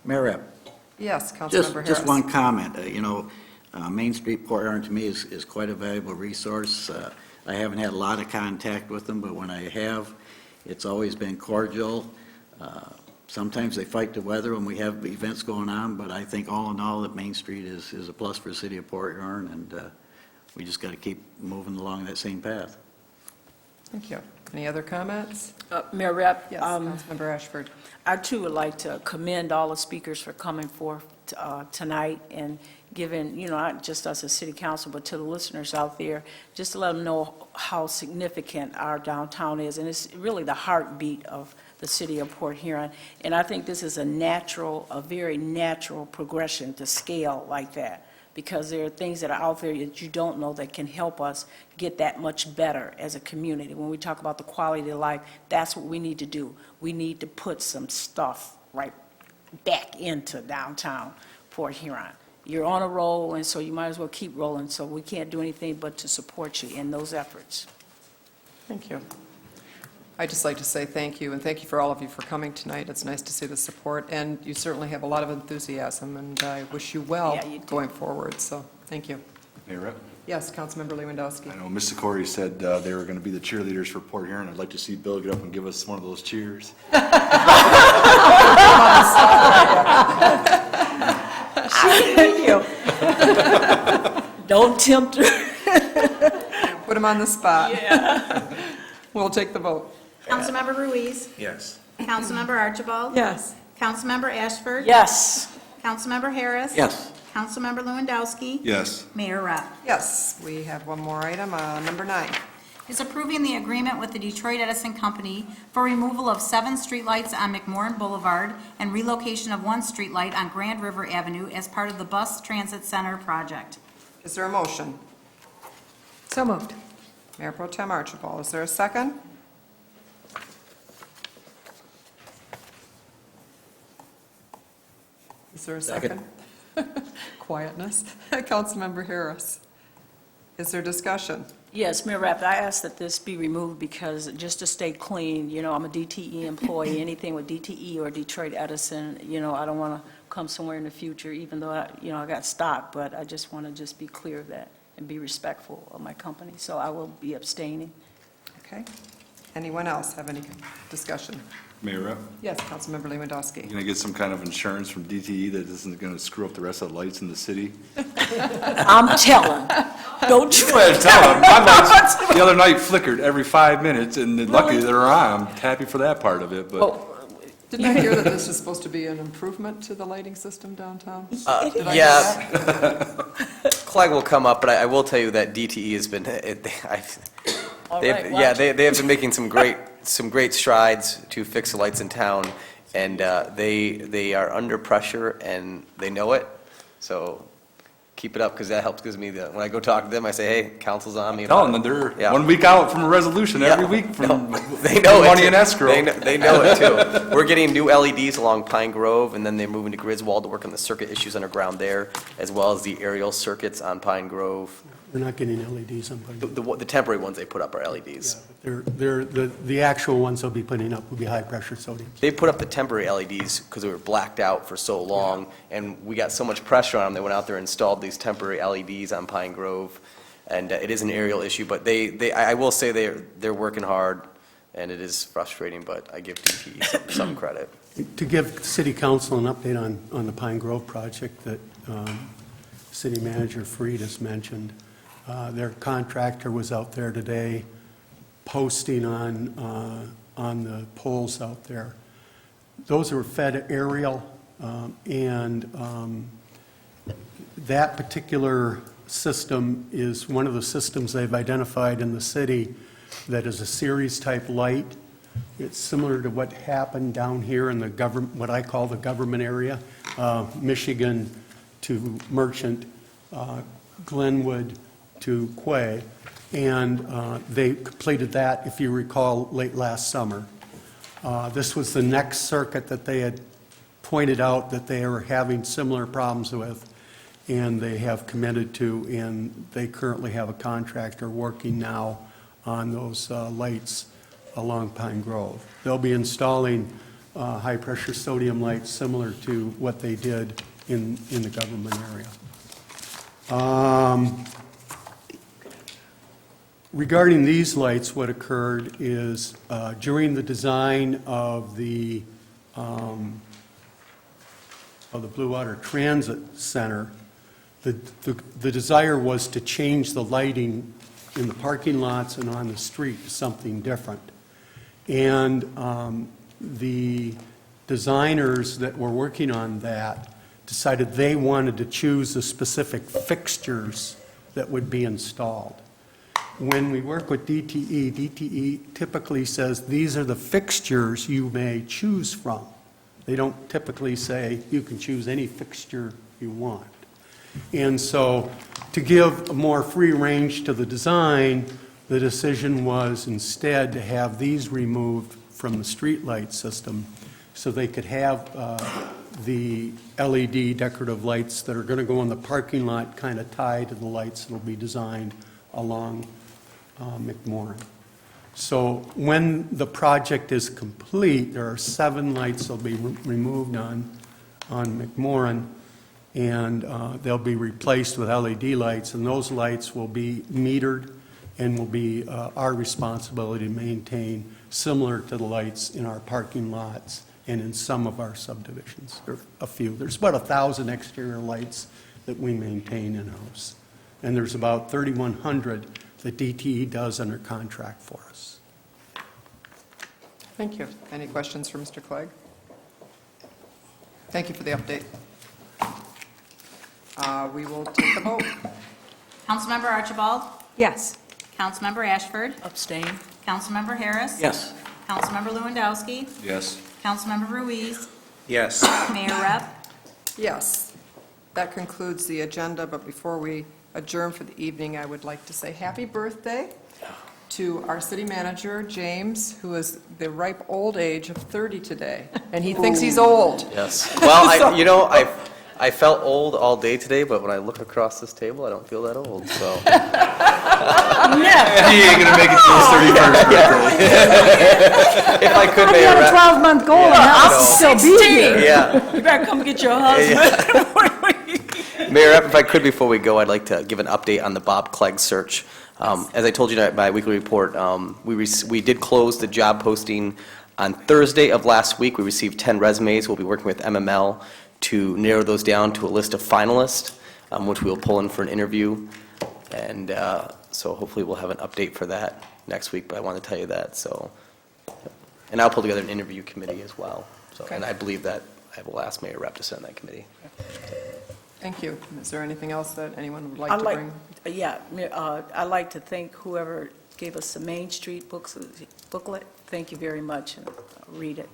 Mayor Rep. Yes, Councilmember Harris. Just one comment. Main Street Port Huron to me is quite a valuable resource. I haven't had a lot of contact with them, but when I have, it's always been cordial. Sometimes they fight the weather when we have events going on, but I think all in all that Main Street is a plus for the city of Port Huron, and we just got to keep moving along that same path. Thank you. Any other comments? Mayor Rep. Yes, Councilmember Ashford. I too would like to commend all the speakers for coming forth tonight and giving, not just us as city council, but to the listeners out there, just to let them know how significant our downtown is. And it's really the heartbeat of the city of Port Huron. And I think this is a very natural progression to scale like that, because there are things that are out there that you don't know that can help us get that much better as a community. When we talk about the quality of life, that's what we need to do. We need to put some stuff right back into downtown Port Huron. You're on a roll, and so you might as well keep rolling, so we can't do anything but to support you in those efforts. Thank you. I'd just like to say thank you, and thank you for all of you for coming tonight. It's nice to see the support, and you certainly have a lot of enthusiasm, and I wish you well Yeah, you do. going forward, so thank you. Mayor Rep, Yes, Councilmember Lewandowski. I know Mr. Corey said they were going to be the cheerleaders for Port Huron. I'd like to see Bill get up and give us one of those cheers. Thank you. Don't tempt her. Put him on the spot. We'll take the vote. Councilmember Ruiz. Yes. Councilmember Archibald. Yes. Councilmember Ashford. Yes. Councilmember Harris. Yes. Councilmember Lewandowski. Yes. Mayor Rep. Yes, we have one more item, number 9. Is approving the agreement with the Detroit Edison Company for removal of 7 streetlights on McMorran Boulevard and relocation of 1 streetlight on Grand River Avenue as part of the Bus Transit Center project. Is there a motion? So moved. Mayor Pro Tem Archibald, is there a second? Is there a second? Quietness. Councilmember Harris. Is there discussion? Yes, Mayor Rapp, I ask that this be removed because just to stay clean, I'm a DTE employee, anything with DTE or Detroit Edison, I don't want to come somewhere in the future, even though, I got stock, but I just want to just be clear of that and be respectful of my company, so I will be abstaining. Okay. Anyone else have any discussion? Mayor Rep, Yes, Councilmember Lewandowski. you going to get some kind of insurance from DTE that isn't going to screw up the rest of the lights in the city? I'm telling, don't you? Go ahead, tell them. My lights the other night flickered every 5 minutes, and lucky they're on. I'm happy for that part of it, but. Didn't I hear that this is supposed to be an improvement to the lighting system downtown? Did I hear Yeah. that? Clegg will come up, but I will tell you that DTE has been, All right, they watch. have been making some great strides to fix the lights in town, and they are under pressure, and they know it, so keep it up, because that helps, gives me when I go talk to them, I say, hey, council's on me. Tell them that they're Yeah. 1 week out from a resolution every week from They know it, money too. in escrow. They know it, too. We're getting new LEDs along Pine Grove, and then they're moving to Griswold to work on the circuit issues underground there, as well as the aerial circuits on Pine Grove. We're not getting LEDs on Pine Grove. The temporary ones they put up are LEDs. The actual ones they'll be putting up will be high-pressure sodium. They put up the temporary LEDs because they were blacked out for so long, and we got so much pressure on them, they went out there and installed these temporary LEDs on Pine Grove, and it is an aerial issue, but I will say they're working hard, and it is frustrating, but I give DTE some credit. To give City Council an update on the Pine Grove project that City Manager Freed has mentioned, their contractor was out there today posting on the poles out there those are fed aerial, and that particular system is one of the systems they've identified in the city that is a series-type light. It's similar to what happened down here in the government, what I call the government area, Michigan to Merchant, Glenwood to Quay, and they completed that, if you recall, late last summer. This was the next circuit that they had pointed out that they are having similar problems with, and they have committed to, and they currently have a contractor working now on those lights along Pine Grove. They'll be installing high-pressure sodium lights similar to what they did in the government area. Regarding these lights, what occurred is during the design of the Blue Water Transit Center, the desire was to change the lighting in the parking lots and on the street to something different. And the designers that were working on that decided they wanted to choose the specific fixtures that would be installed. When we work with DTE, DTE typically says these are the fixtures you may choose from. They don't typically say you can choose any fixture you want. And so to give a more free range to the design, the decision was instead to have these removed from the streetlight system so they could have the LED decorative lights that are going to go in the parking lot kind of tied to the lights that will be designed along McMorran. So when the project is complete, there are 7 lights that will be removed on McMorran, and they'll be replaced with LED lights, and those lights will be metered and will be our responsibility to maintain, similar to the lights in our parking lots and in some of our subdivisions. There are a few. There's about 1,000 exterior lights that we maintain in-house, and there's about 3,100 that DTE does under contract for us. Thank you. Any questions for Mr. Clegg? Thank you for the update. We will take the vote. Councilmember Archibald? Yes. Councilmember Ashford? Abstain. Councilmember Harris? Yes. Councilmember Lewandowski? Yes. Councilmember Ruiz? Yes. Mayor Rep? Yes. That concludes the agenda, but before we adjourn for the evening, I would like to say happy birthday to our city manager, James, who is the ripe old age of 30 today, and he thinks he's old. Yes. Well, I felt old all day today, but when I look across this table, I don't feel that old, so. He ain't gonna make it to his 31st birthday. If I could, He Mayor had a Rep. 12-month goal, and that know. was still be here. Yeah. You better come get your husband. Mayor Rep, if I could, before we go, I'd like to give an update on the Bob Clegg search. As I told you in my weekly report, we did close the job posting on Thursday of last week. We received 10 resumes. We'll be working with MML to narrow those down to a list of finalists, which we'll pull in for an interview. And so hopefully we'll have an update for that next week, but I want to tell you that. So, and I'll pull together an interview committee as well. So, Okay. and I believe that I will ask Mayor Rep to send that committee. Thank you. Is there anything else that anyone would like to bring? I'd like to thank whoever gave us the Main Street booklet. Thank you very much, and I'll read it.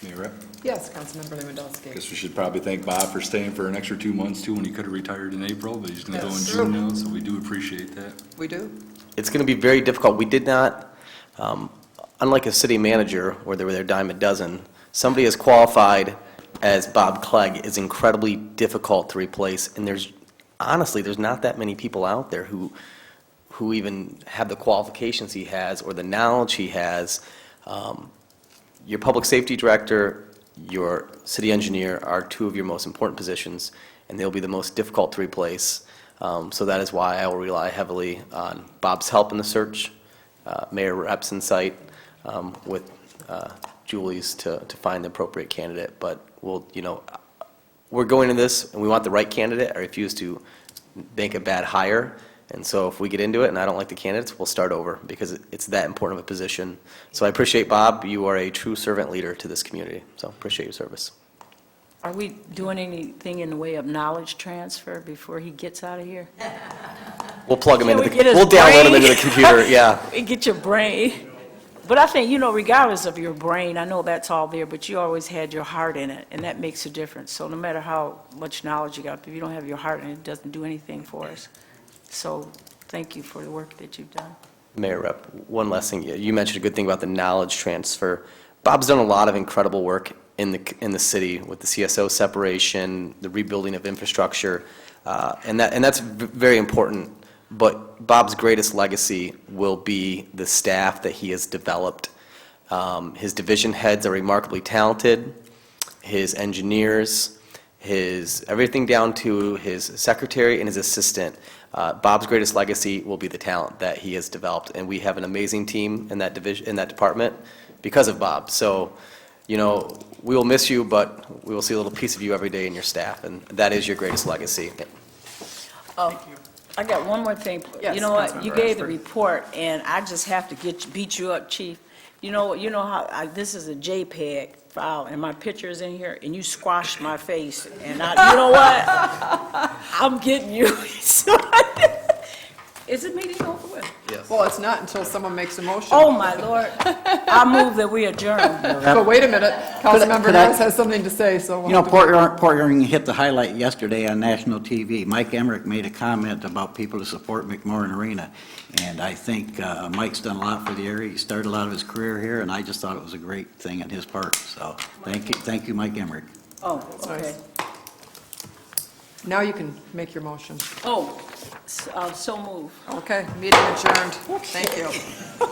Mayor Rep, Yes, Councilmember Lewandowski. guess we should probably thank Bob for staying for an extra 2 months too, when he could have retired in April, but he's gonna go in That's June true. now, so we do appreciate that. We do? It's going to be very difficult. We did not, unlike a city manager where they were there a dime a dozen, somebody as qualified as Bob Clegg is incredibly difficult to replace, and honestly, there's not that many people out there who even have the qualifications he has or the knowledge he has. Your public safety director, your city engineer are 2 of your most important positions, and they'll be the most difficult to replace. So that is why I will rely heavily on Bob's help in the search, Mayor Rep's insight, with Julie's to find the appropriate candidate. But we're going into this and we want the right candidate. I refuse to make a bad hire, And so if we get into it and I don't like the candidates, we'll start over because it's that important of a position. So I appreciate Bob. You are a true servant leader to this community. So appreciate your service. Are we doing anything in the way of knowledge transfer before he gets out of here? We'll plug him Can into we get the, his we'll download him brain? into the computer, yeah. We get your brain. But I think, regardless of your brain, I know that's all there, but you always had your heart in it, and that makes a difference. So no matter how much knowledge you got, if you don't have your heart in it, it doesn't do anything for us. So thank you for the work that you've done. Mayor Rep, one last thing. You mentioned a good thing about the knowledge transfer. Bob's done a lot of incredible work in the city with the CSO separation, the rebuilding of infrastructure, and that's very important. But Bob's greatest legacy will be the staff that he has developed. His division heads are remarkably talented. His engineers, everything down to his secretary and his assistant. Bob's greatest legacy will be the talent that he has developed, and we have an amazing team in that department because of Bob. So, we will miss you, but we will see a little piece of you every day in your staff, and that is your greatest legacy. I got one more thing. Yes, You know what? Councilmember You gave the Ashford. report, and I just have to beat you up, Chief. You know how, this is a JPEG file, and my picture is in here, and you squashed my face, and you know what? I'm getting you. Is the meeting over with? Yes. Well, it's not until someone makes a motion. Oh, my Lord. I move that we adjourn. But wait a minute, Councilmember could I- Norris has something to say, so. we'll have to- Port Huron hit the highlight yesterday on national TV. Mike Emmerich made a comment about people to support McMorran Arena, and I think Mike's done a lot for the area. He started a lot of his career here, and I just thought it was a great thing on his part. So thank you, Mike Emmerich. Oh, okay. Now you can make your motion. Oh, so move. Okay, meeting adjourned. Thank you.